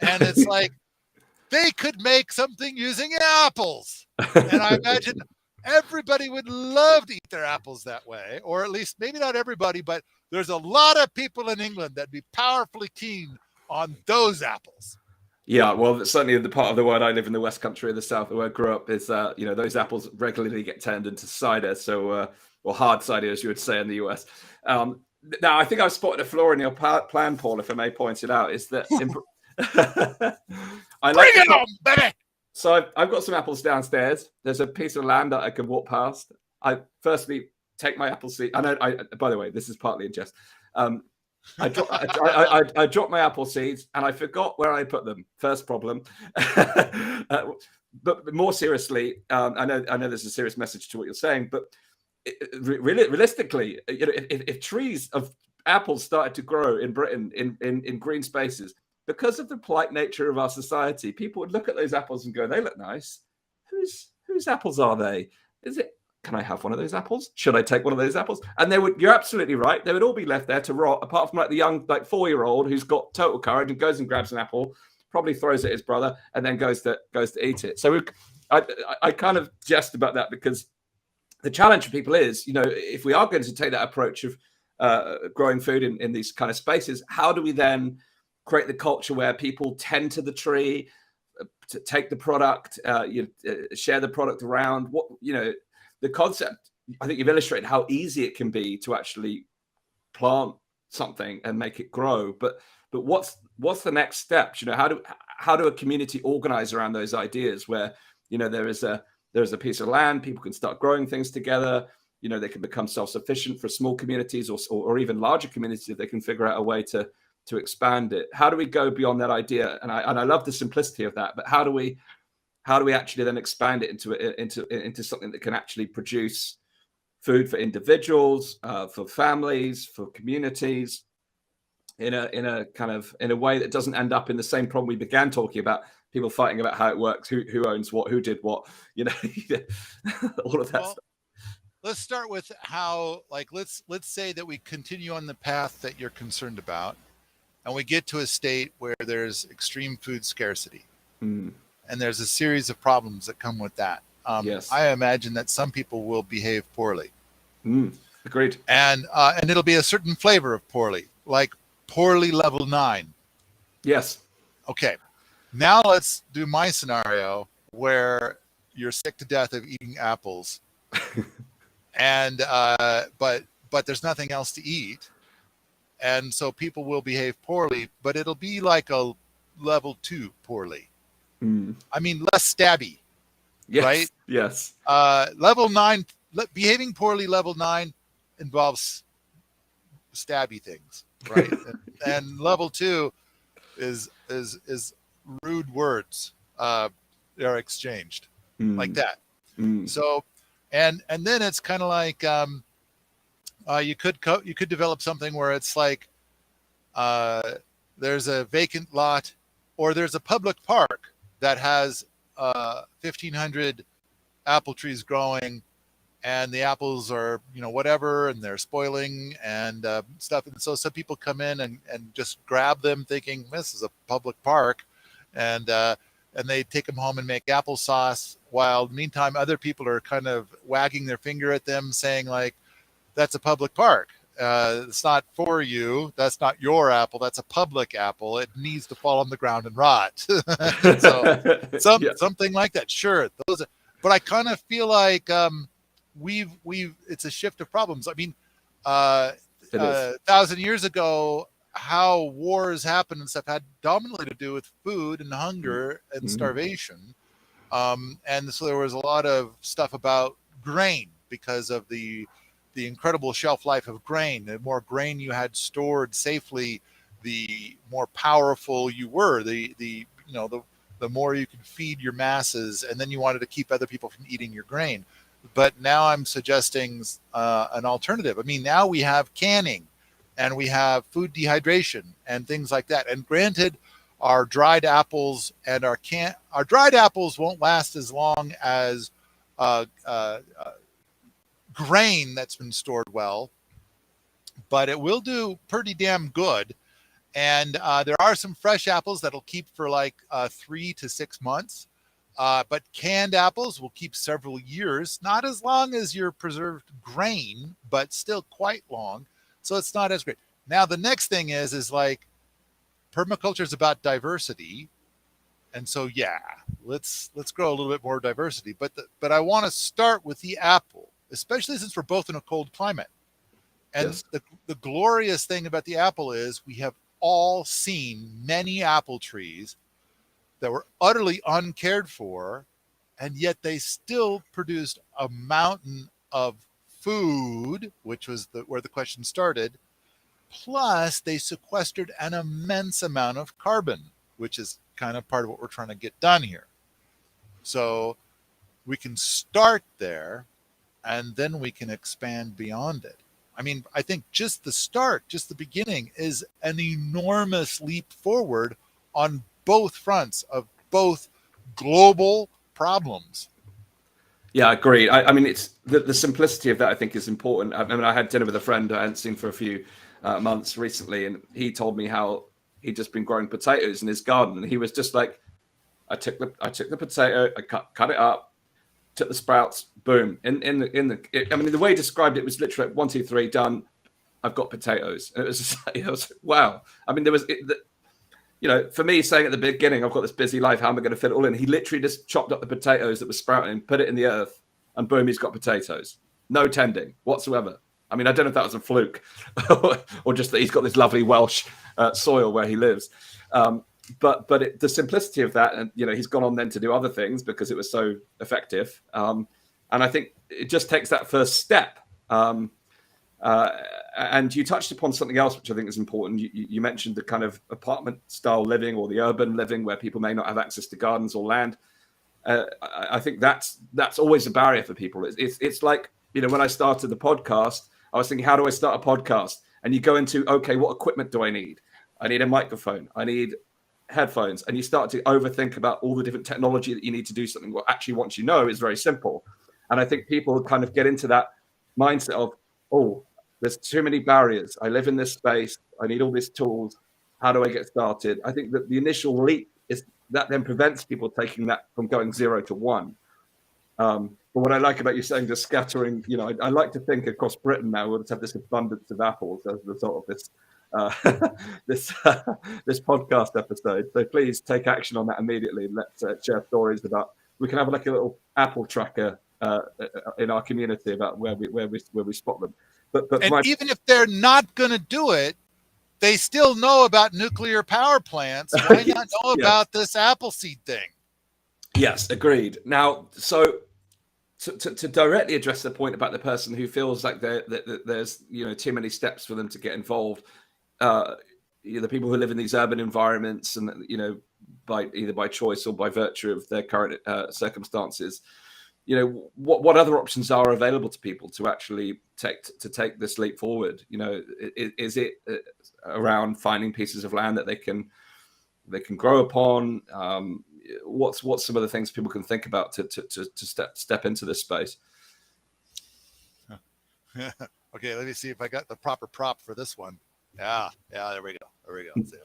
And it's like they could make something using apples. And I imagine everybody would love to eat their apples that way, or at least maybe not everybody, but there's a lot of people in England that'd be powerfully keen on those apples. Yeah, well, certainly in the part of the world I live in, the West Country of the South, where I grew up, is those apples regularly get turned into cider, so or hard cider, as you would say in the US. Now, I think I've spotted a flaw in your plan, Paul, if I may point it out, is that I like Bring it on, baby! So I've got some apples downstairs. There's a piece of land that I can walk past. I firstly take my apple seed. By the way, this is partly in jest. I dropped my apple seeds and I forgot where I put them. First problem. But more seriously, I know there's a serious message to what you're saying, but realistically, if trees of apples started to grow in Britain in green spaces, because of the polite nature of our society, people would look at those apples and go, "They look nice. Whose apples are they? Can I have one of those apples? Should I take one of those apples?" And you're absolutely right. They would all be left there to rot, apart from like the young 4-year-old who's got total courage and goes and grabs an apple, probably throws it at his brother, and then goes to eat it. So I kind of jest about that, because the challenge for people is, if we are going to take that approach of growing food in these kind of spaces, how do we then create the culture where people tend to the tree, to take the product, share the product around? The concept, I think you've illustrated how easy it can be to actually plant something and make it grow. But what's the next step? How do a community organize around those ideas where, there is a piece of land, people can start growing things together, they can become self-sufficient for small communities or even larger communities if they can figure out a way to expand it. How do we go beyond that idea? And I love the simplicity of that, but how do we how do we actually then expand it into something that can actually produce food for individuals, for families, for communities, in a way that doesn't end up in the same problem we began talking about, people fighting about how it works, who owns what, who did what, all of that Well, stuff. let's start with how, like, let's say that we continue on the path that you're concerned about, and we get to a state where there's extreme food scarcity, and there's a series of problems that come with that. Yes. I imagine that some people will behave poorly. Agreed. And it'll be a certain flavor of poorly, like poorly level 9. Yes. Okay. Now let's do my scenario where you're sick to death of eating apples, and but there's nothing else to eat, and so people will behave poorly, but it'll be like a level 2 poorly. I mean, less stabby, Yes. right? Yes. Level 9, behaving poorly. Level 9 involves stabby things, right? and level 2 is rude words are exchanged like that. So, and then it's kind of like you could develop something where it's like there's a vacant lot, or there's a public park that has 1,500 apple trees growing, and the apples are, whatever, and they're spoiling and stuff. And so some people come in and just grab them thinking this is a public park, and they take them home and make applesauce, while meantime other people are kind of wagging their finger at them saying, like, that's a public park. It's not for you. That's not your apple. That's a public apple. It needs to fall on the ground and rot. So something like that. Sure. But I kind of feel like it's a shift of problems. I mean, 1,000 years ago, how wars happened and stuff had dominantly to do with food and hunger and starvation. And so there was a lot of stuff about grain because of the incredible shelf life of grain. The more grain you had stored safely, the more powerful you were. The more you could feed your masses, and then you wanted to keep other people from eating your grain. But now I'm suggesting an alternative. I mean, now we have canning, and we have food dehydration and things like that. And granted, our dried apples and our dried apples won't last as long as grain that's been stored well, but it will do pretty damn good. And there are some fresh apples that'll keep for like 3 to 6 months. But canned apples will keep several years, not as long as your preserved grain, but still quite long. So it's not as great. Now, the next thing is like permaculture is about diversity. And so, yeah, let's grow a little bit more diversity. But I want to start with the apple, especially since we're both in a cold climate. And yes, the glorious thing about the apple is we have all seen many apple trees that were utterly uncared for, and yet they still produced a mountain of food, which was where the question started. Plus, they sequestered an immense amount of carbon, which is kind of part of what we're trying to get done here. So we can start there, and then we can expand beyond it. I mean, I think just the start, just the beginning, is an enormous leap forward on both fronts of both global problems. Yeah, I agree. I mean, it's the simplicity of that, I think, is important. I mean, I had dinner with a friend I hadn't seen for a few months recently, and he told me how he'd just been growing potatoes in his garden. And he was just like, I took the potato, I cut it up, took the sprouts, boom. I mean, the way he described it was literally like 1, 2, 3, done. I've got potatoes. And it was just like, wow. I mean, there was, for me saying at the beginning, I've got this busy life, how am I going to fit it all in? He literally just chopped up the potatoes that were sprouting, put it in the earth, and boom, he's got potatoes. No tending whatsoever. I mean, I don't know if that was a fluke or just that he's got this lovely Welsh soil where he lives. But the simplicity of that, and he's gone on then to do other things because it was so effective. And I think it just takes that first step. And you touched upon something else, which I think is important. You mentioned the kind of apartment style living or the urban living where people may not have access to gardens or land. I think that's always a barrier for people. It's like, when I started the podcast, I was thinking, how do I start a podcast? And you go into, okay, what equipment do I need? I need a microphone. I need headphones. And you start to overthink about all the different technology that you need to do something. Well, actually, once you know, is very simple. And I think people kind of get into that mindset of, oh, there's too many barriers. I live in this space. I need all these tools. How do I get started? I think that the initial leap is that then prevents people taking that from going 0 to 1. But what I like about you saying just scattering, I like to think across Britain now we'll just have this abundance of apples as a result of this this podcast episode. So please take action on that immediately. Let's share stories about. We can have like a little apple tracker in our community about where we spot them. But even if they're not going to do it, they still know about nuclear power plants. Why not know about this Appleseed thing? Yes, agreed. Now, so to directly address the point about the person who feels like there's too many steps for them to get involved, the people who live in these urban environments and either by choice or by virtue of their current circumstances, what other options are available to people to actually take this leap forward? Is it around finding pieces of land that they can grow upon? What's some of the things people can think about to step into this space? Okay, let me see if I got the proper prop for this one. Yeah, there we go.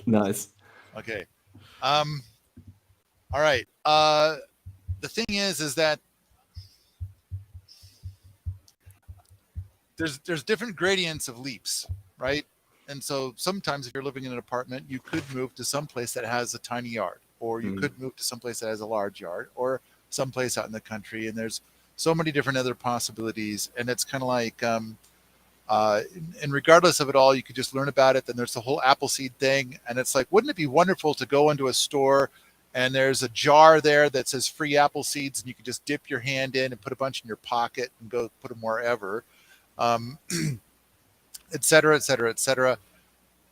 Nice. Okay. All right. The thing is that there's different gradients of leaps, right? And so sometimes if you're living in an apartment, you could move to some place that has a tiny yard, or you could move to some place that has a large yard, or someplace out in the country. And there's so many different other possibilities. And it's kind of like, and regardless of it all, you could just learn about it. Then there's the whole Appleseed thing. And it's like, wouldn't it be wonderful to go into a store and there's a jar there that says free apple seeds, and you can just dip your hand in and put a bunch in your pocket and go put them wherever, et cetera, et cetera, et cetera.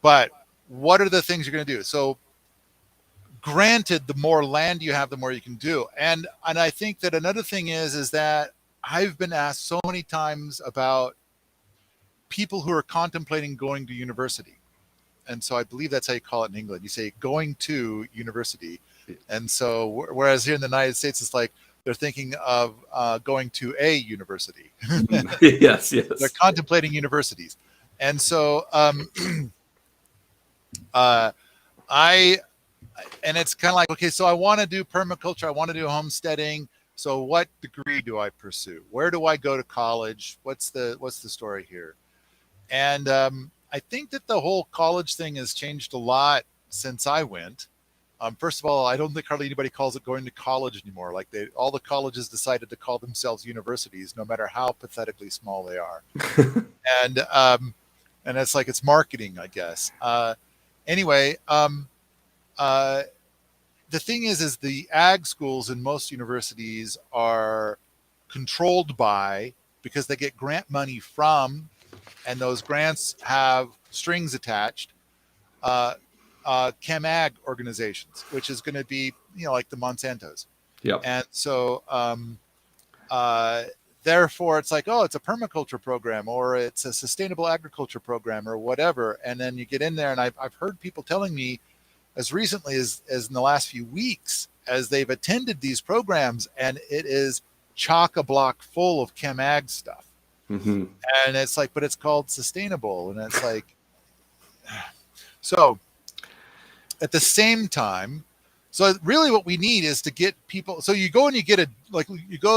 But what are the things you're going to do? So granted, the more land you have, the more you can do. And I think that another thing is that I've been asked so many times about people who are contemplating going to university. And so I believe that's how you call it in England. You say going to university. And so whereas here in the United States, it's like they're thinking of going to a university. Yes. They're contemplating universities. And so and it's kind of like, okay, so I want to do permaculture. I want to do homesteading. So what degree do I pursue? Where do I go to college? What's the story here? And I think that the whole college thing has changed a lot since I went. First of all, I don't think hardly anybody calls it going to college anymore. Like all the colleges decided to call themselves universities, no matter how pathetically small they are. And it's like, it's marketing, I guess. Anyway, the thing is the ag schools in most universities are controlled by, because they get grant money from, and those grants have strings attached, chem ag organizations, which is going to be, like the Monsantos. Yep. And so, therefore it's like, oh, it's a permaculture program, or it's a sustainable agriculture program, or whatever. And then you get in there, and I've heard people telling me as recently as in the last few weeks, as they've attended these programs, and it is chock-a-block full of chem ag stuff. Mm-hmm. And it's like, but it's called sustainable. And it's like, so at the same time, so really what we need is to get people. So you go and you go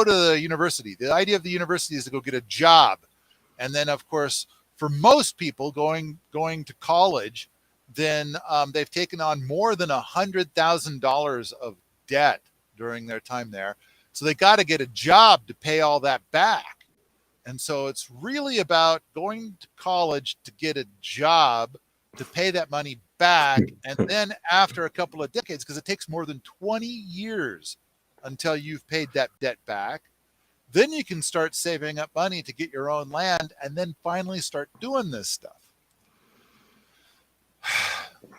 to the university. The idea of the university is to go get a job. And then of course, for most people going to college, then they've taken on more than $100,000 of debt during their time there. So they got to get a job to pay all that back. And so it's really about going to college to get a job to pay that money back. And then after a couple of decades, because it takes more than 20 years until you've paid that debt back, then you can start saving up money to get your own land, and then finally start doing this stuff.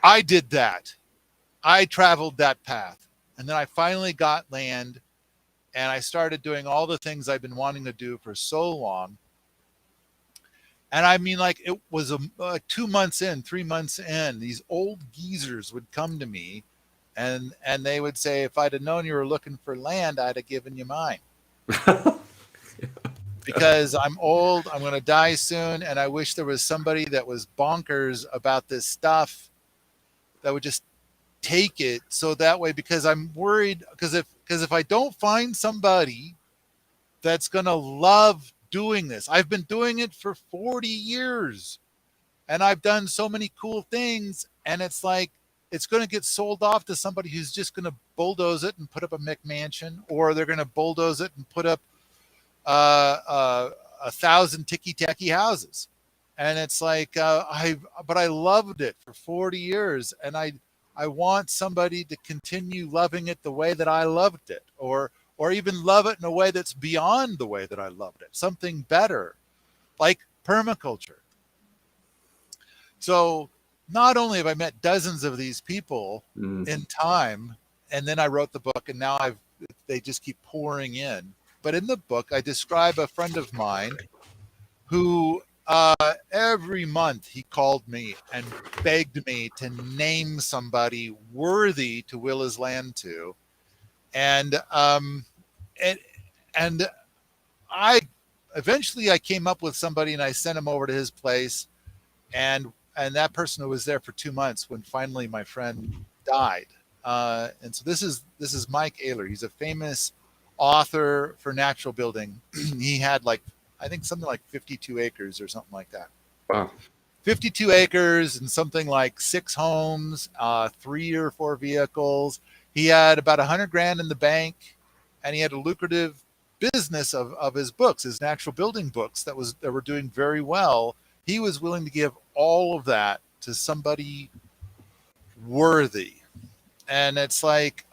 I did that. I traveled that path. And then I finally got land, and I started doing all the things I've been wanting to do for so long. And I mean, like, it was 2 months in, 3 months in, these old geezers would come to me, and they would say, if I'd have known you were looking for land, I'd have given you mine. Because I'm old, I'm going to die soon, and I wish there was somebody that was bonkers about this stuff that would just take it. So that way, because I'm worried, because if I don't find somebody that's going to love doing this, I've been doing it for 40 years and I've done so many cool things, and it's like it's going to get sold off to somebody who's just going to bulldoze it and put up a McMansion, or they're going to bulldoze it and put up uh, uh, 1,000 ticky-tacky houses. And it's like, but I loved it for 40 years, and I want somebody to continue loving it the way that I loved it, or even love it in a way that's beyond the way that I loved it, something better, like permaculture. So not only have I met dozens of these people in time, and then I wrote the book, and now they just keep pouring in. But in the book, I describe a friend of mine who every month he called me and begged me to name somebody worthy to will his land to. And and I eventually I came up with somebody, and I sent him over to his place, and that person was there for 2 months when finally my friend died. And so this is Mike Ayler. He's a famous author for natural building. He had, like, I think something like 52 acres or something like that. Wow. 52 acres and something like 6 homes, 3 or 4 vehicles. He had about $100,000 in the bank, and he had a lucrative business of his books, his natural building books that were doing very well. He was willing to give all of that to somebody worthy. And it's like,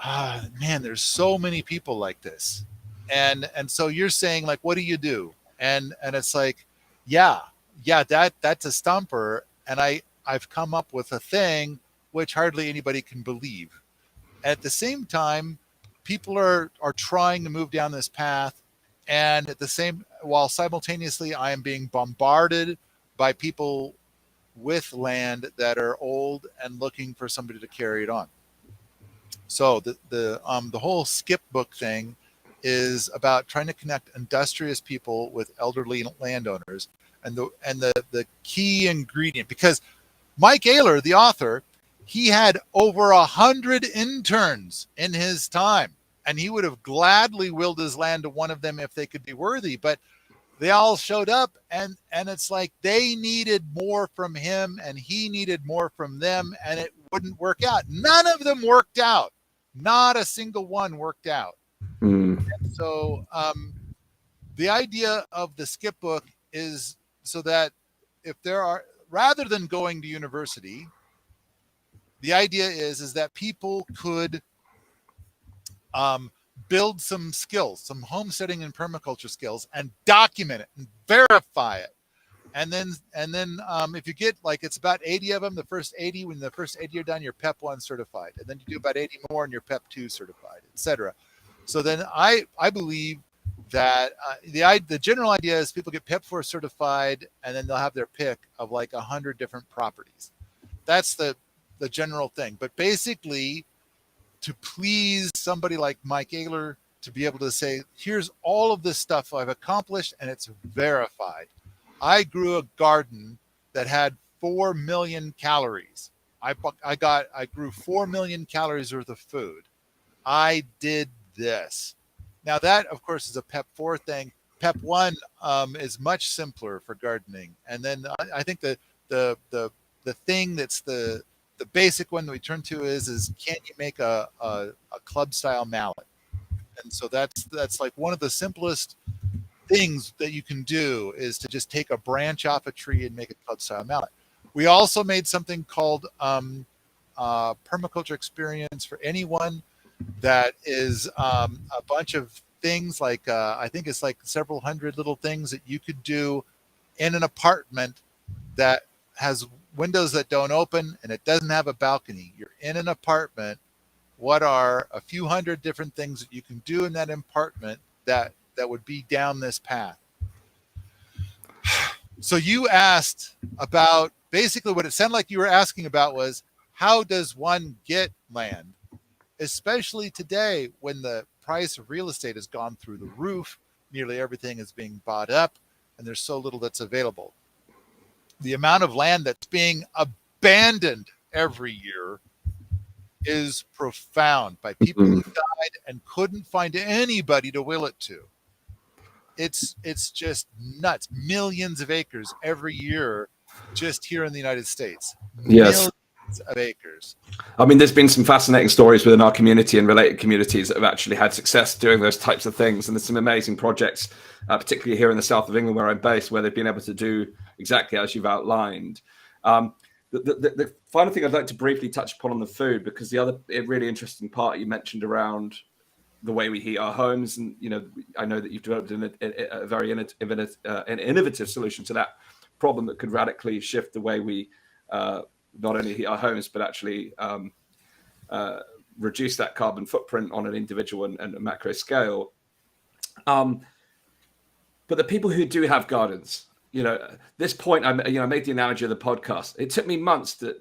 man, there's so many people like this. And so you're saying, like, what do you do? And it's like, yeah, that's a stumper. And I've come up with a thing which hardly anybody can believe. At the same time, people are trying to move down this path, and while simultaneously I am being bombarded by people with land that are old and looking for somebody to carry it on. So the whole skip book thing is about trying to connect industrious people with elderly landowners, and the key ingredient, because Mike Ayler, the author, he had over 100 interns in his time, and he would have gladly willed his land to one of them if they could be worthy, but they all showed up, and it's like they needed more from him and he needed more from them, and it wouldn't work out. None of them worked out. Not a single one worked out. And so the idea of the skip book is so that rather than going to university, the idea is that people could build some skills, some homesteading and permaculture skills, and document it and verify it. And then if you get, like, it's about 80 of them, the first 80, when the first 80 are done, you're PEP 1 certified. And then you do about 80 more and you're PEP 2 certified, etc. So then I believe that the general idea is people get PEP 4 certified, and then they'll have their pick of like 100 different properties. That's the general thing. But basically, to please somebody like Mike Ayler, to be able to say, here's all of this stuff I've accomplished and it's verified. I grew a garden that had 4 million calories. I grew 4 million calories worth of food. I did this. Now that, of course, is a PEP 4 thing. PEP 1 is much simpler for gardening. And then I think the thing that's the basic one that we turn to is can you make a club style mallet? And so that's like one of the simplest things that you can do, is to just take a branch off a tree and make a club style mallet. We also made something called permaculture experience for anyone that is a bunch of things, like I think it's like several hundred little things that you could do in an apartment that has windows that don't open and it doesn't have a balcony. You're in an apartment what are a few hundred different things that you can do in that apartment that would be down this path. So you asked about, basically what it sounded like you were asking about was, how does one get land, especially today when the price of real estate has gone through the roof, nearly everything is being bought up, and there's so little that's available. The amount of land that's being abandoned every year is profound by people who died and couldn't find anybody to will it to. It's just nuts. Millions of acres every year just here in the United States. Yes. Millions of acres. I mean, there's been some fascinating stories within our community and related communities that have actually had success doing those types of things. And there's some amazing projects, particularly here in the south of England where I'm based, where they've been able to do exactly as you've outlined. The final thing I'd like to briefly touch upon on the food, because the other really interesting part you mentioned around the way we heat our homes, and I know that you've developed a very innovative solution to that problem that could radically shift the way we not only heat our homes but actually reduce that carbon footprint on an individual and a macro scale. But the people who do have gardens, this point, I made the analogy of the podcast. It took me months to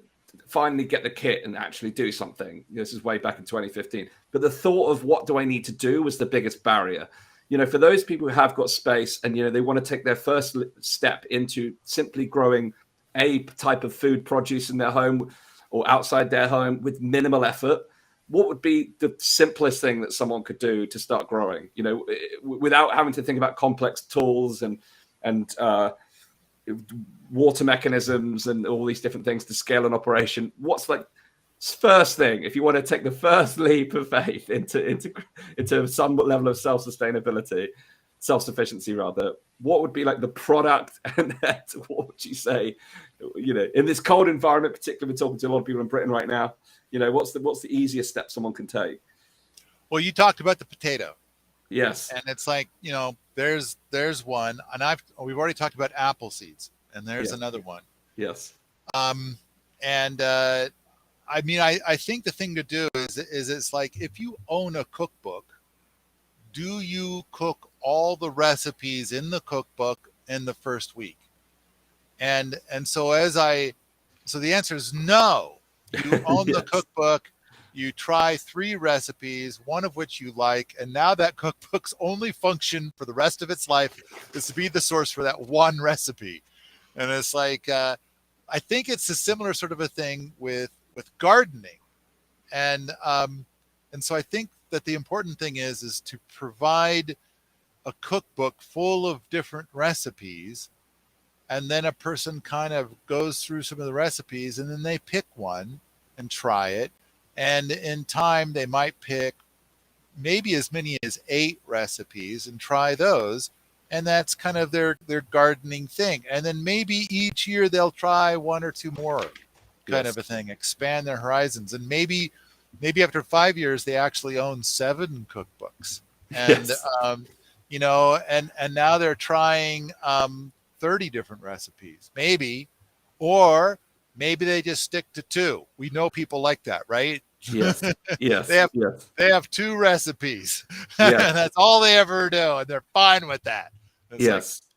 finally get the kit and actually do something. This is way back in 2015. But the thought of what do I need to do was the biggest barrier. For those people who have got space and, they want to take their first step into simply growing a type of food produce in their home or outside their home with minimal effort, what would be the simplest thing that someone could do to start growing, without having to think about complex tools and water mechanisms and all these different things to scale an operation? What's like first thing, if you want to take the first leap of faith into some level of self-sufficiency rather, what would be like the product, and what would you say, in this cold environment, particularly we're talking to a lot of people in Britain right now, what's the easiest step someone can take? Well, you talked about the potato. Yes. And it's like, there's one, and we've already talked about apple seeds, and there's another one. Yes. I think the thing to do is it's like, if you own a cookbook, do you cook all the recipes in the cookbook in the first week? And so the answer is no. You own Yes. the cookbook. You try 3 recipes, one of which you like, and now that cookbook's only function for the rest of its life is to be the source for that one recipe. And it's like, I think it's a similar sort of a thing with gardening. And so I think that the important thing is to provide a cookbook full of different recipes, and then a person kind of goes through some of the recipes and then they pick one and try it. And in time, they might pick maybe as many as 8 recipes and try those. And that's kind of their gardening thing. And then maybe each year they'll try 1 or 2 more kind of a thing, expand their horizons. And maybe after 5 years, they actually own 7 cookbooks. And, and now they're trying 30 different recipes, maybe, or maybe they just stick to 2. We know people like that, right? Yes. Yes. They have 2 recipes, Yes. and that's all they ever do, and they're fine with that. It's yes. Like,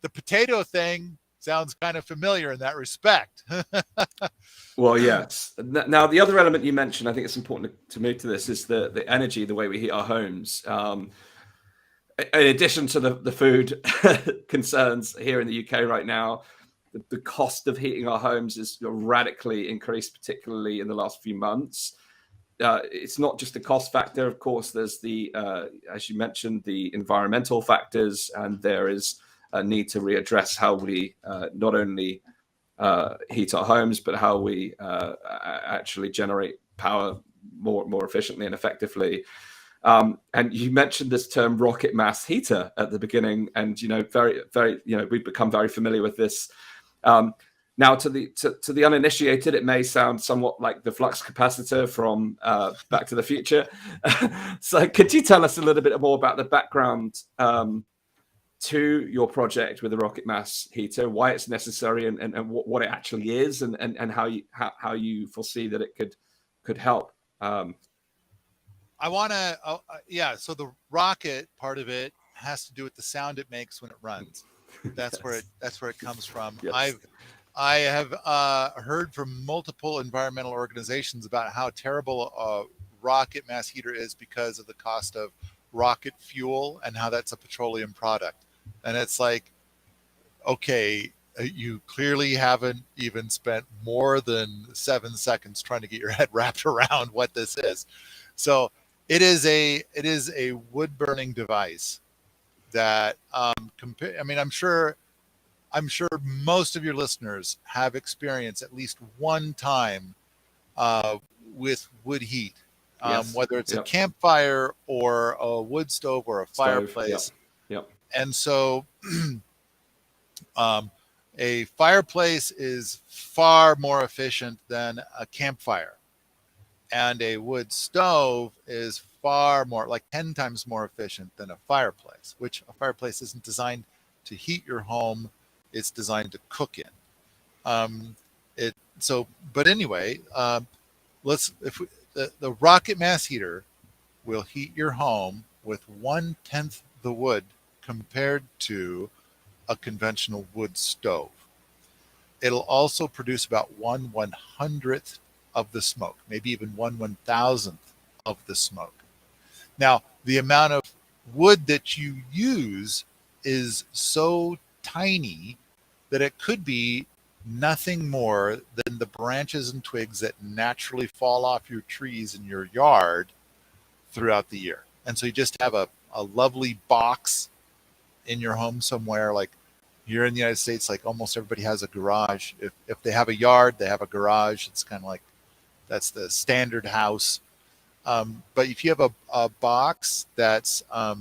the potato thing sounds kind of familiar in that respect. Well, yes. Now, the other element you mentioned, I think it's important to move to this, is the energy, the way we heat our homes. In addition to the food concerns here in the UK right now, the cost of heating our homes is radically increased, particularly in the last few months. It's not just a cost factor. Of course, there's as you mentioned, the environmental factors, and there is a need to readdress how we not only heat our homes, but how we actually generate power more efficiently and effectively. And you mentioned this term rocket mass heater at the beginning, and very we've become very familiar with this. Now, to the uninitiated, it may sound somewhat like the flux capacitor from Back to the Future. So, could you tell us a little bit more about the background to your project with the rocket mass heater, why it's necessary, and what it actually is, and how you foresee that it could help? I want to, yeah. So the rocket part of it has to do with the sound it makes when it runs. That's where Yes. it comes from. Yes. I have heard from multiple environmental organizations about how terrible a rocket mass heater is because of the cost of rocket fuel and how that's a petroleum product. And it's like, okay, you clearly haven't even spent more than 7 seconds trying to get your head wrapped around what this is. So it is a wood burning device that I mean, I'm sure most of your listeners have experienced at least one time uh, with wood heat, Yes. whether it's a Yep. campfire or a wood stove or a Stove. Yep. fireplace. Yep. And so um, a fireplace is far more efficient than a campfire. And a wood stove is far more, like 10 times more efficient than a fireplace, which a fireplace isn't designed to heat your home, it's designed to cook in. Um, it so, but anyway, let's if we, the rocket mass heater will heat your home with 1/10 the wood compared to a conventional wood stove. It'll also produce about 1/100th of the smoke, maybe even 1/1000th of the smoke. Now, the amount of wood that you use is so tiny that it could be nothing more than the branches and twigs that naturally fall off your trees in your yard throughout the year. And so you just have a lovely box in your home somewhere. Like here in the United States, like almost everybody has a garage. If they have a yard, they have a garage. It's kind of like that's the standard house. But if you have a box that's, I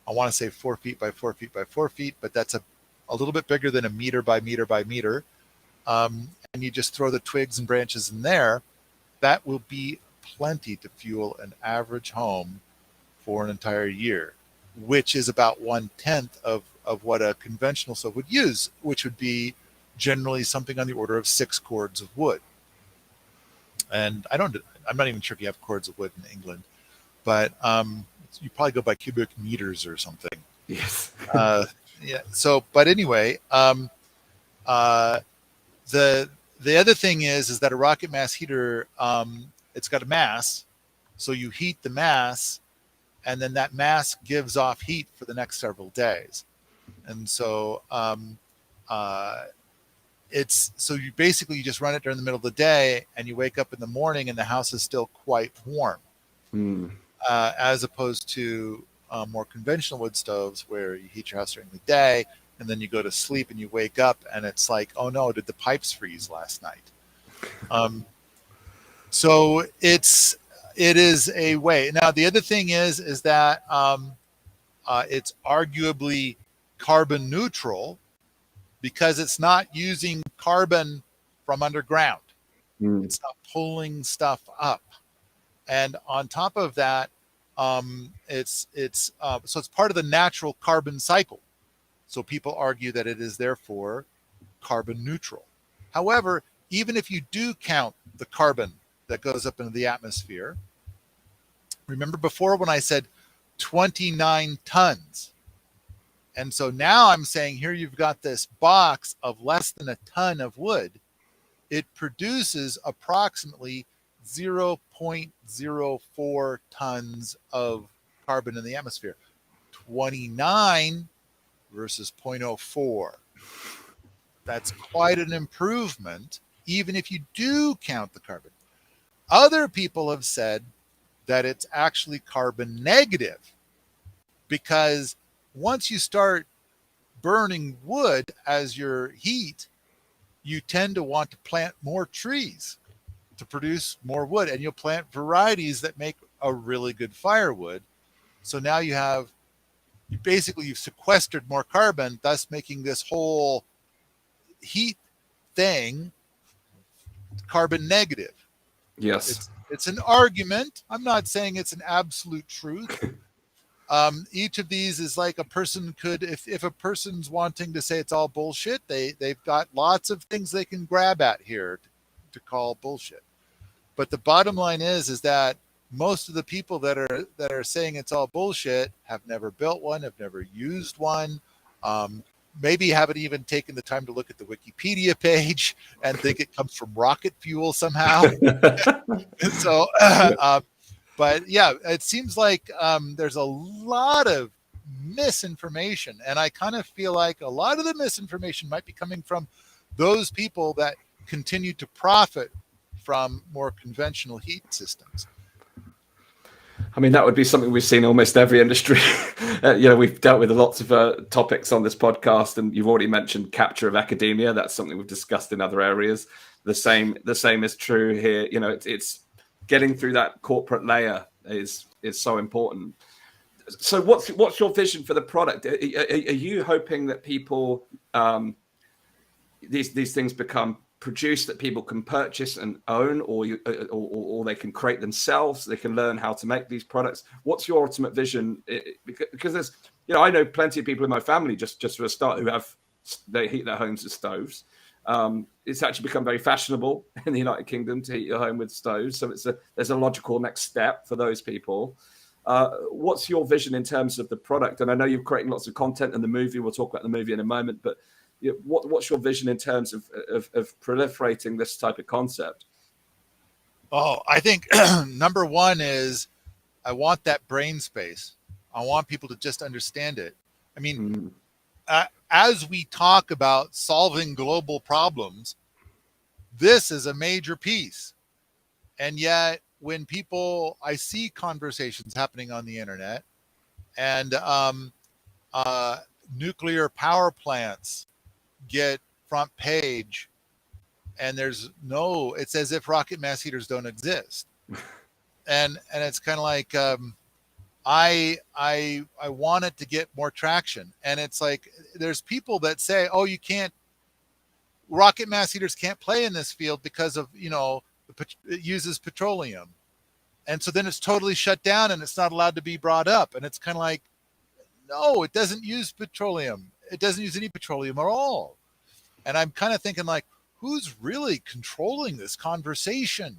want to say 4 feet by 4 feet by 4 feet, but that's a little bit bigger than a meter by meter by meter, and you just throw the twigs and branches in there, that will be plenty to fuel an average home for an entire year, which is about 1/10 of what a conventional stove would use, which would be generally something on the order of 6 cords of wood. And I'm not even sure if you have cords of wood in England, but you probably go by cubic meters or something. Yes. Yeah. So, but anyway, uh, the other thing is that a rocket mass heater, it's got a mass, so you heat the mass, and then that mass gives off heat for the next several days, and so it's so you basically you just run it during the middle of the day, and you wake up in the morning, and the house is still quite warm, as opposed to more conventional wood stoves where you heat your house during the day, and then you go to sleep and you wake up and it's like, oh no, did the pipes freeze last night? So it is a way. Now the other thing is that it's arguably carbon neutral because it's not using carbon from underground. It's not pulling stuff up, and on top of that, so it's part of the natural carbon cycle. So people argue that it is therefore carbon neutral. However, even if you do count the carbon that goes up into the atmosphere, remember before when I said 29 tons? And so now I'm saying here you've got this box of less than a ton of wood. It produces approximately 0.04 tons of carbon in the atmosphere. 29 versus 0.04. That's quite an improvement, even if you do count the carbon. Other people have said that it's actually carbon negative because once you start burning wood as your heat, you tend to want to plant more trees to produce more wood, and you'll plant varieties that make a really good firewood. So now you've sequestered more carbon, thus making this whole heat thing carbon negative. Yes. It's an argument. I'm not saying it's an absolute truth. Each of these is like a person could, if a person's wanting to say it's all bullshit, they've got lots of things they can grab at here to call bullshit. But the bottom line is that most of the people that are saying it's all bullshit have never built one, have never used one, maybe haven't even taken the time to look at the Wikipedia page and think it comes from rocket fuel somehow. So, but yeah, it seems like there's a lot of misinformation, and I kind of feel like a lot of the misinformation might be coming from those people that continue to profit from more conventional heat systems. I mean, that would be something we've seen almost every industry. We've dealt with lots of topics on this podcast, and you've already mentioned capture of academia. That's something we've discussed in other areas. The same is true here. It's getting through that corporate layer is so important. So, what's your vision for the product? Are you hoping that people these things become produced that people can purchase and own, or they can create themselves? They can learn how to make these products. What's your ultimate vision? Because there's, I know plenty of people in my family, just for a start, who they heat their homes with stoves. It's actually become very fashionable in the United Kingdom to heat your home with stoves. So there's a logical next step for those people. What's your vision in terms of the product? And I know you're creating lots of content in the movie. We'll talk about the movie in a moment, but what's your vision in terms of proliferating this type of concept? Oh, I think number one is I want that brain space. I want people to just understand it. I mean, as we talk about solving global problems, this is a major piece. And yet when I see conversations happening on the internet, and nuclear power plants get front page, and it's as if rocket mass heaters don't exist. and it's kind of like, I want it to get more traction. And it's like, there's people that say, oh, rocket mass heaters can't play in this field because of, it uses petroleum. And so then it's totally shut down and it's not allowed to be brought up. And it's kind of like, no, it doesn't use petroleum. It doesn't use any petroleum at all. And I'm kind of thinking, like, who's really controlling this conversation?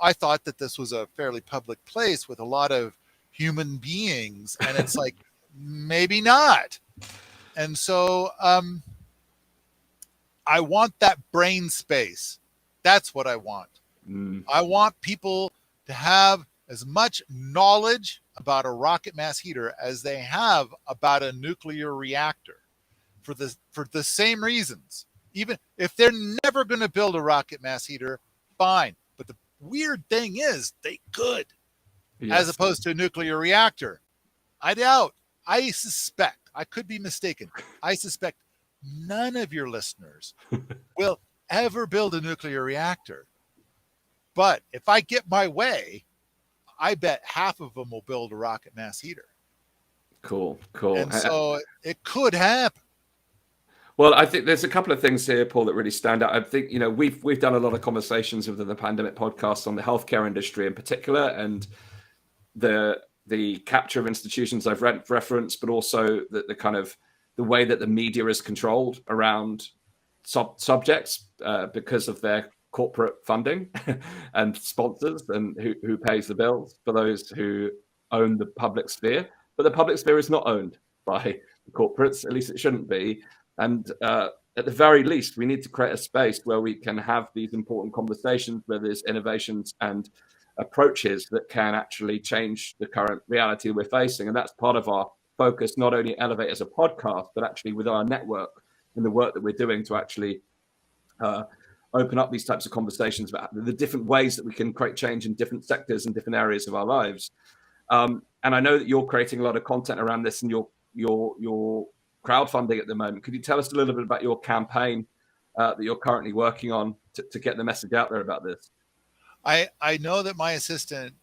I thought that this was a fairly public place with a lot of human beings, and it's like, maybe not. And so I want that brain space. That's what I want. I want people to have as much knowledge about a rocket mass heater as they have about a nuclear reactor, for the same reasons. Even if they're never going to build a rocket mass heater, fine. But the weird thing is, they could. Yes. As opposed to a nuclear reactor. I suspect, I could be mistaken, I suspect none of your listeners will ever build a nuclear reactor. But if I get my way, I bet half of them will build a rocket mass heater. Cool. And so it could happen. Well, I think there's a couple of things here, Paul, that really stand out. I think, we've done a lot of conversations within the Pandemic podcast on the healthcare industry in particular, and the capture of institutions I've referenced, but also the kind of the way that the media is controlled around subjects because of their corporate funding and sponsors, and who pays the bills for those who own the public sphere. But the public sphere is not owned by the corporates, at least it shouldn't be. And at the very least, we need to create a space where we can have these important conversations, where there's innovations and approaches that can actually change the current reality we're facing. And that's part of our focus, not only Elevate as a podcast, but actually with our network and the work that we're doing to actually open up these types of conversations about the different ways that we can create change in different sectors and different areas of our lives. And I know that you're creating a lot of content around this, and your crowdfunding at the moment. Could you tell us a little bit about your campaign that you're currently working on to get the message out there about this? I know that my assistant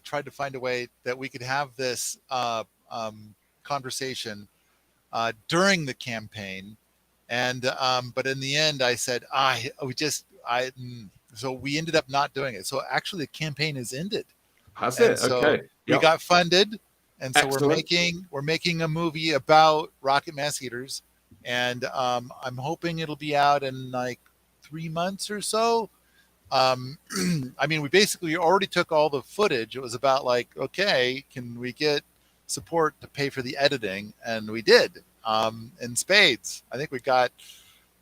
tried to find a way that we could have this conversation during the campaign, and but in the end, I said so we ended up not doing it. So actually, the campaign is ended. Has it? So okay. We got funded, and so Excellent. we're making a movie about rocket mass heaters, and I'm hoping it'll be out in like 3 months or so. I mean, we basically already took all the footage. It was about like, okay, can we get support to pay for the editing? And we did, in spades. I think we got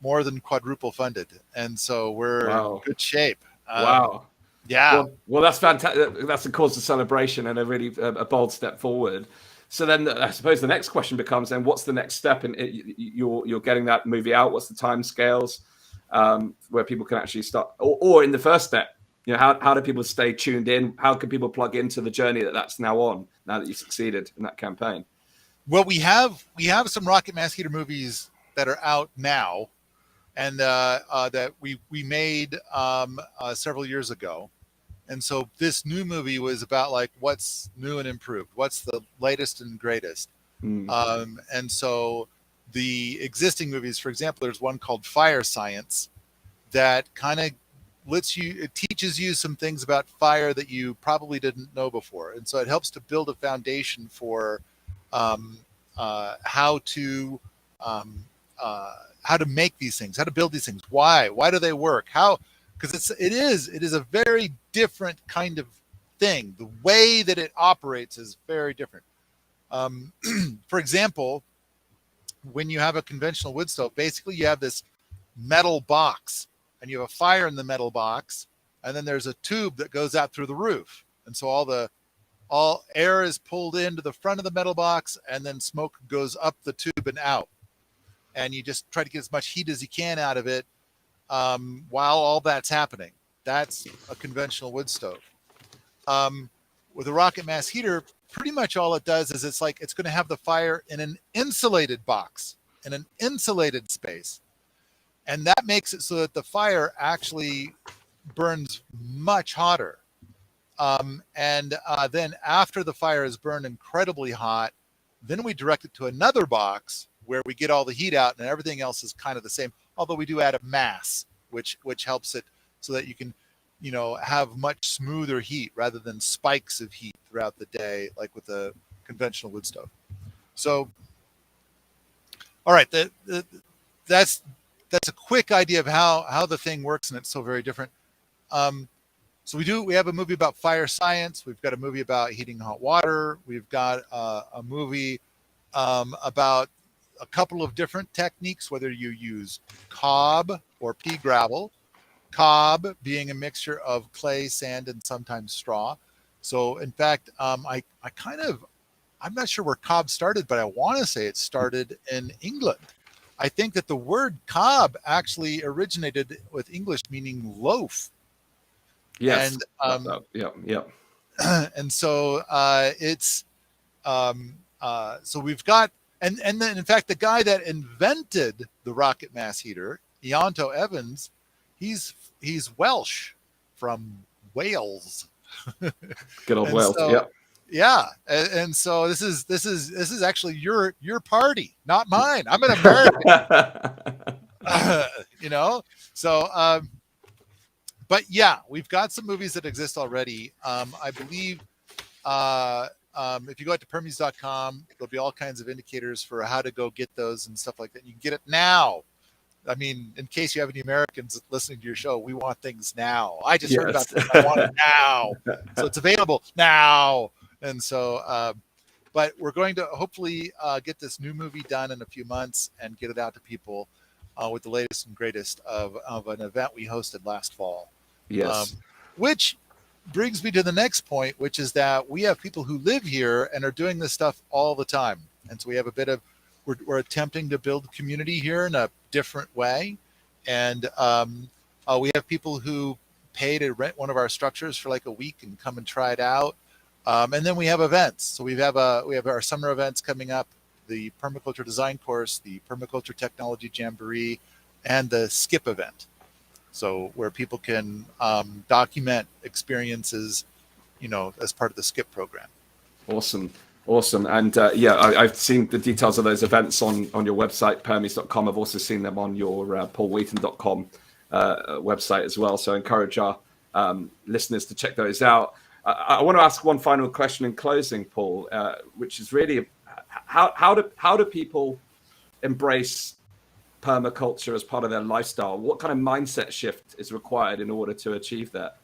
more than quadruple funded. And so we're in Wow. good shape. Wow. Yeah. Well, that's fantastic. That's a cause of celebration and a really a bold step forward. So then, I suppose the next question becomes: then, what's the next step? And you're getting that movie out. What's the timescales where people can actually start? Or in the first step, how do people stay tuned in? How can people plug into the journey that's now on? Now that you succeeded in that campaign. Well, we have some Rocket Mass Heater movies that are out now, and that we made several years ago. And so this new movie was about like what's new and improved, what's the latest and greatest. And so the existing movies, for example, there's one called Fire Science that kind of it teaches you some things about fire that you probably didn't know before. And so it helps to build a foundation for um, how to make these things, how to build these things, why do they work, how, because it is a very different kind of thing. The way that it operates is very different. For example, when you have a conventional wood stove, basically you have this metal box and you have a fire in the metal box, and then there's a tube that goes out through the roof. And so all air is pulled into the front of the metal box, and then smoke goes up the tube and out. And you just try to get as much heat as you can out of it while all that's happening. That's a conventional wood stove. With a rocket mass heater, pretty much all it does is it's going to have the fire in an insulated box, in an insulated space. And that makes it so that the fire actually burns much hotter. And then after the fire is burned incredibly hot, then we direct it to another box where we get all the heat out and everything else is kind of the same. Although we do add a mass, which helps it so that you can, have much smoother heat rather than spikes of heat throughout the day, like with a conventional wood stove. So, all right, that's a quick idea of how the thing works, and it's so very different. So we have a movie about fire science. We've got a movie about heating hot water. We've got a movie about a couple of different techniques, whether you use cob or pea gravel. Cob being a mixture of clay, sand, and sometimes straw. So in fact, I'm not sure where cob started, but I want to say it started in England. I think that the word cob actually originated with English meaning loaf. Yes. And yeah. And so it's so we've got and then in fact the guy that invented the rocket mass heater, Ianto Evans, he's Welsh from Wales. Good old Wales. So, yeah. And so this is actually your party, not mine. I'm an American. So but yeah, we've got some movies that exist already. I believe if you go out to permies.com, there'll be all kinds of indicators for how to go get those and stuff like that. You can get it now. I mean, in case you have any Americans listening to your show, we want things now. I just heard about this. I want it now. So it's available now. And so, but we're going to hopefully get this new movie done in a few months and get it out to people with the latest and greatest of an event we hosted last fall. Yes. Which brings me to the next point, which is that we have people who live here and are doing this stuff all the time. And so we have a bit of, we're attempting to build community here in a different way. And we have people who pay to rent one of our structures for like a week and come and try it out. And then we have events. So we have our summer events coming up, the Permaculture Design Course, the Permaculture Technology Jamboree, and the SKIP event. So where people can document experiences, as part of the SKIP program. Awesome. And I've seen the details of those events on your website, permies.com. I've also seen them on your paulwheaton.com website as well. So I encourage our listeners to check those out. I want to ask one final question in closing, Paul, which is really how do people embrace permaculture as part of their lifestyle, what kind of mindset shift is required in order to achieve that?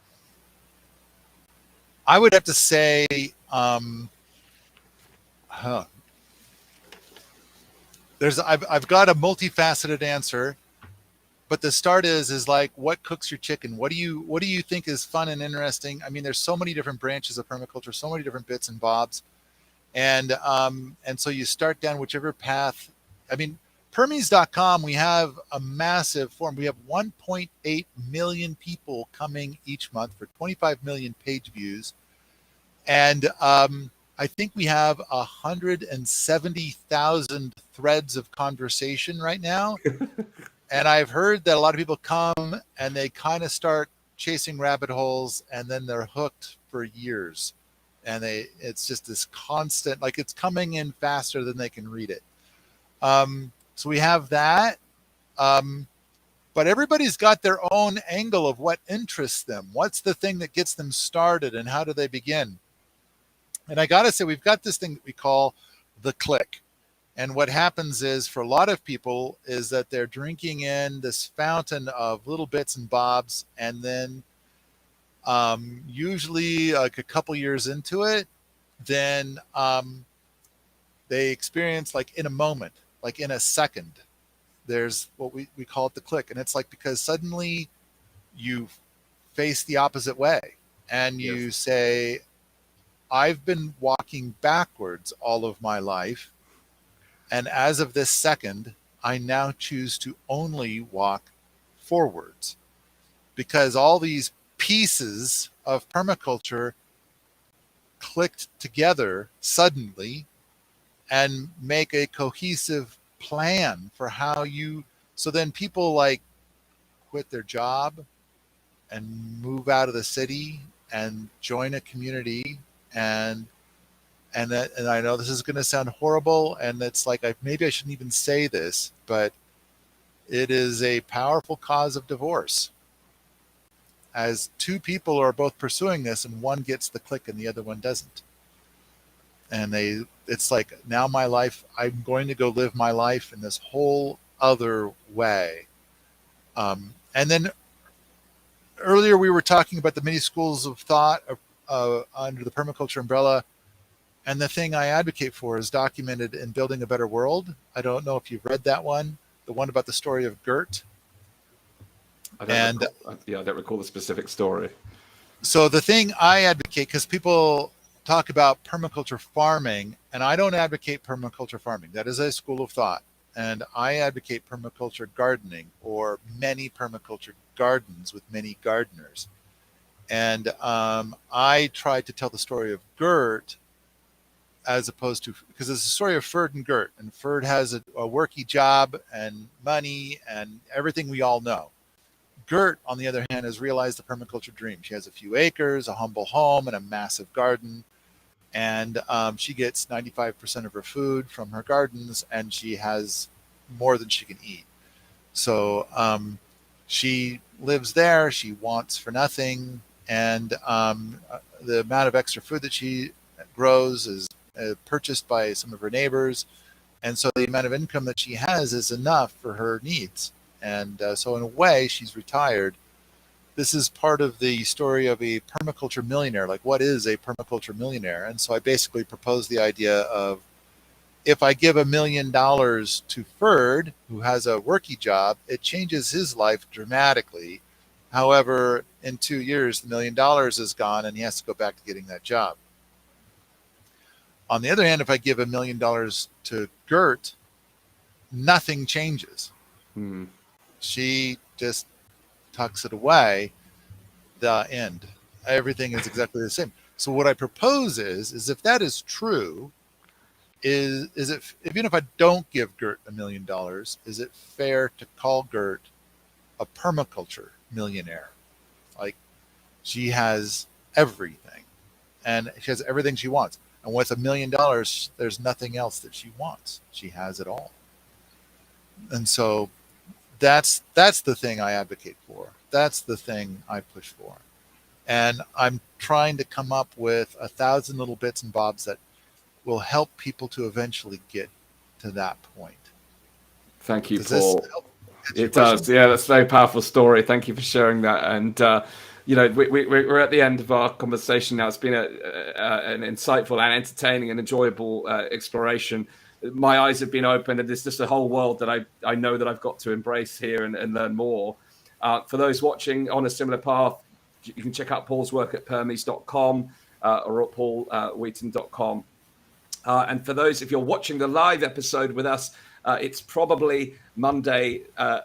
I would have to say, I've got a multifaceted answer, but the start is like, what cooks your chicken? What do you think is fun and interesting? I mean, there's so many different branches of permaculture, so many different bits and bobs, and so you start down whichever path. I mean, Permies.com, we have a massive forum. We have 1.8 million people coming each month for 25 million page views. And I think we have 170,000 threads of conversation right now. And I've heard that a lot of people come and they kind of start chasing rabbit holes, and then they're hooked for years. And it's just this constant, like, it's coming in faster than they can read it. So we have that. But everybody's got their own angle of what interests them. What's the thing that gets them started, and how do they begin? And I got to say, we've got this thing that we call the click. And what happens is, for a lot of people, is that they're drinking in this fountain of little bits and bobs. And then usually like a couple years into it, then they experience, like, in a moment, like in a second, there's what we call it the click. And it's like, because suddenly you face the opposite way and you say, I've been walking backwards all of my life, and as of this second, I now choose to only walk forwards, because all these pieces of permaculture clicked together suddenly and make a cohesive plan for how you. So then people, like, quit their job and move out of the city and join a community. And I know this is going to sound horrible, and it's like, maybe I shouldn't even say this, but it is a powerful cause of divorce, as two people are both pursuing this, and one gets the click and the other one doesn't. And it's like, now my life, I'm going to go live my life in this whole other way. And then earlier we were talking about the many schools of thought under the permaculture umbrella. And the thing I advocate for is documented in Building a Better World. I don't know if you've read that one, the one about the story of Gert. I don't recall the specific story. So the thing I advocate, because people talk about permaculture farming, and I don't advocate permaculture farming. That is a school of thought. And I advocate permaculture gardening, or many permaculture gardens with many gardeners. And I tried to tell the story of Gert, as opposed to, because it's a story of Ferd and Gert, and Ferd has a worky job and money and everything we all know. Gert, on the other hand, has realized the permaculture dream. She has a few acres, a humble home, and a massive garden. And she gets 95% of her food from her gardens, and she has more than she can eat. So she lives there. She wants for nothing. And the amount of extra food that she grows is purchased by some of her neighbors. And so the amount of income that she has is enough for her needs. And so in a way, she's retired. This is part of the story of a permaculture millionaire. Like, what is a permaculture millionaire? And so I basically proposed the idea of, if I give $1 million to Ferd, who has a worky job, it changes his life dramatically. However, in 2 years, the $1 million is gone and he has to go back to getting that job. On the other hand, if I give $1 million to Gert, nothing changes. She just tucks it away. The end. Everything is exactly the same. So what I propose is if that is true, is it, even if I don't give Gert $1 million, is it fair to call Gert a permaculture millionaire? Like, she has everything, and she has everything she wants. And with $1 million, there's nothing else that she wants. She has it all. And so that's the thing I advocate for. That's the thing I push for. And I'm trying to come up with 1,000 little bits and bobs that will help people to eventually get to that point. Thank you, Does Paul. this help? It does. Yeah, that's a very powerful story. Thank you for sharing that. And, we're at the end of our conversation now. It's been an insightful and entertaining and enjoyable exploration. My eyes have been opened, and there's just a whole world that I know that I've got to embrace here and learn more. For those watching on a similar path, you can check out Paul's work at permies.com or at paulwheaton.com. And for those, if you're watching the live episode with us, it's probably Monday, I'd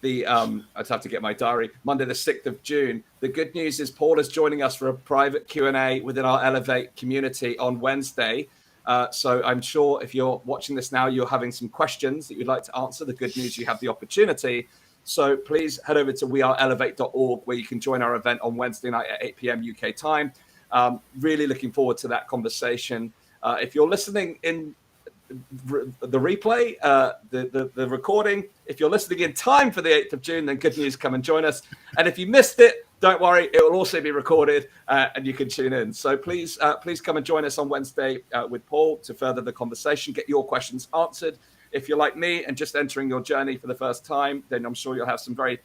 have to get my diary, Monday the 6th of June. The good news is Paul is joining us for a private Q&A within our Elevate community on Wednesday. So I'm sure if you're watching this now, you're having some questions that you'd like to answer. The good news, you have the opportunity. So please head over to weareelevate.org, where you can join our event on Wednesday night at 8 p.m. UK time. Really looking forward to that conversation. If you're listening in the replay, the recording, if you're listening in time for the 8th of June, then good news, come and join us. And if you missed it, don't worry, it will also be recorded and you can tune in. So please come and join us on Wednesday with Paul to further the conversation, get your questions answered. If you're like me and just entering your journey for the first time, then I'm sure you'll have some very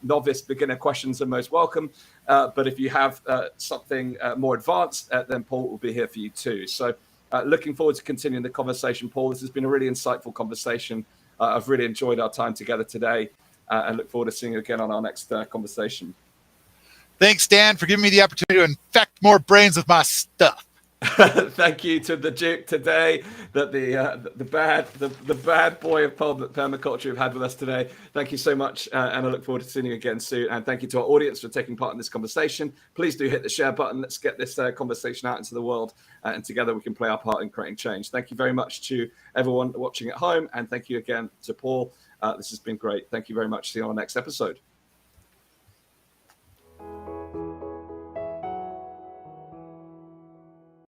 novice beginner questions are most welcome. But if you have something more advanced, then Paul will be here for you too. So looking forward to continuing the conversation, Paul. This has been a really insightful conversation. I've really enjoyed our time together today and look forward to seeing you again on our next conversation. Thanks, Dan, for giving me the opportunity to infect more brains with my stuff. Thank you to the Duke today, that the bad boy of permaculture we've had with us today. Thank you so much, and I look forward to seeing you again soon. And thank you to our audience for taking part in this conversation. Please do hit the share button. Let's get this conversation out into the world, and together we can play our part in creating change. Thank you very much to everyone watching at home, and thank you again to Paul. This has been great. Thank you very much. See you on our next episode.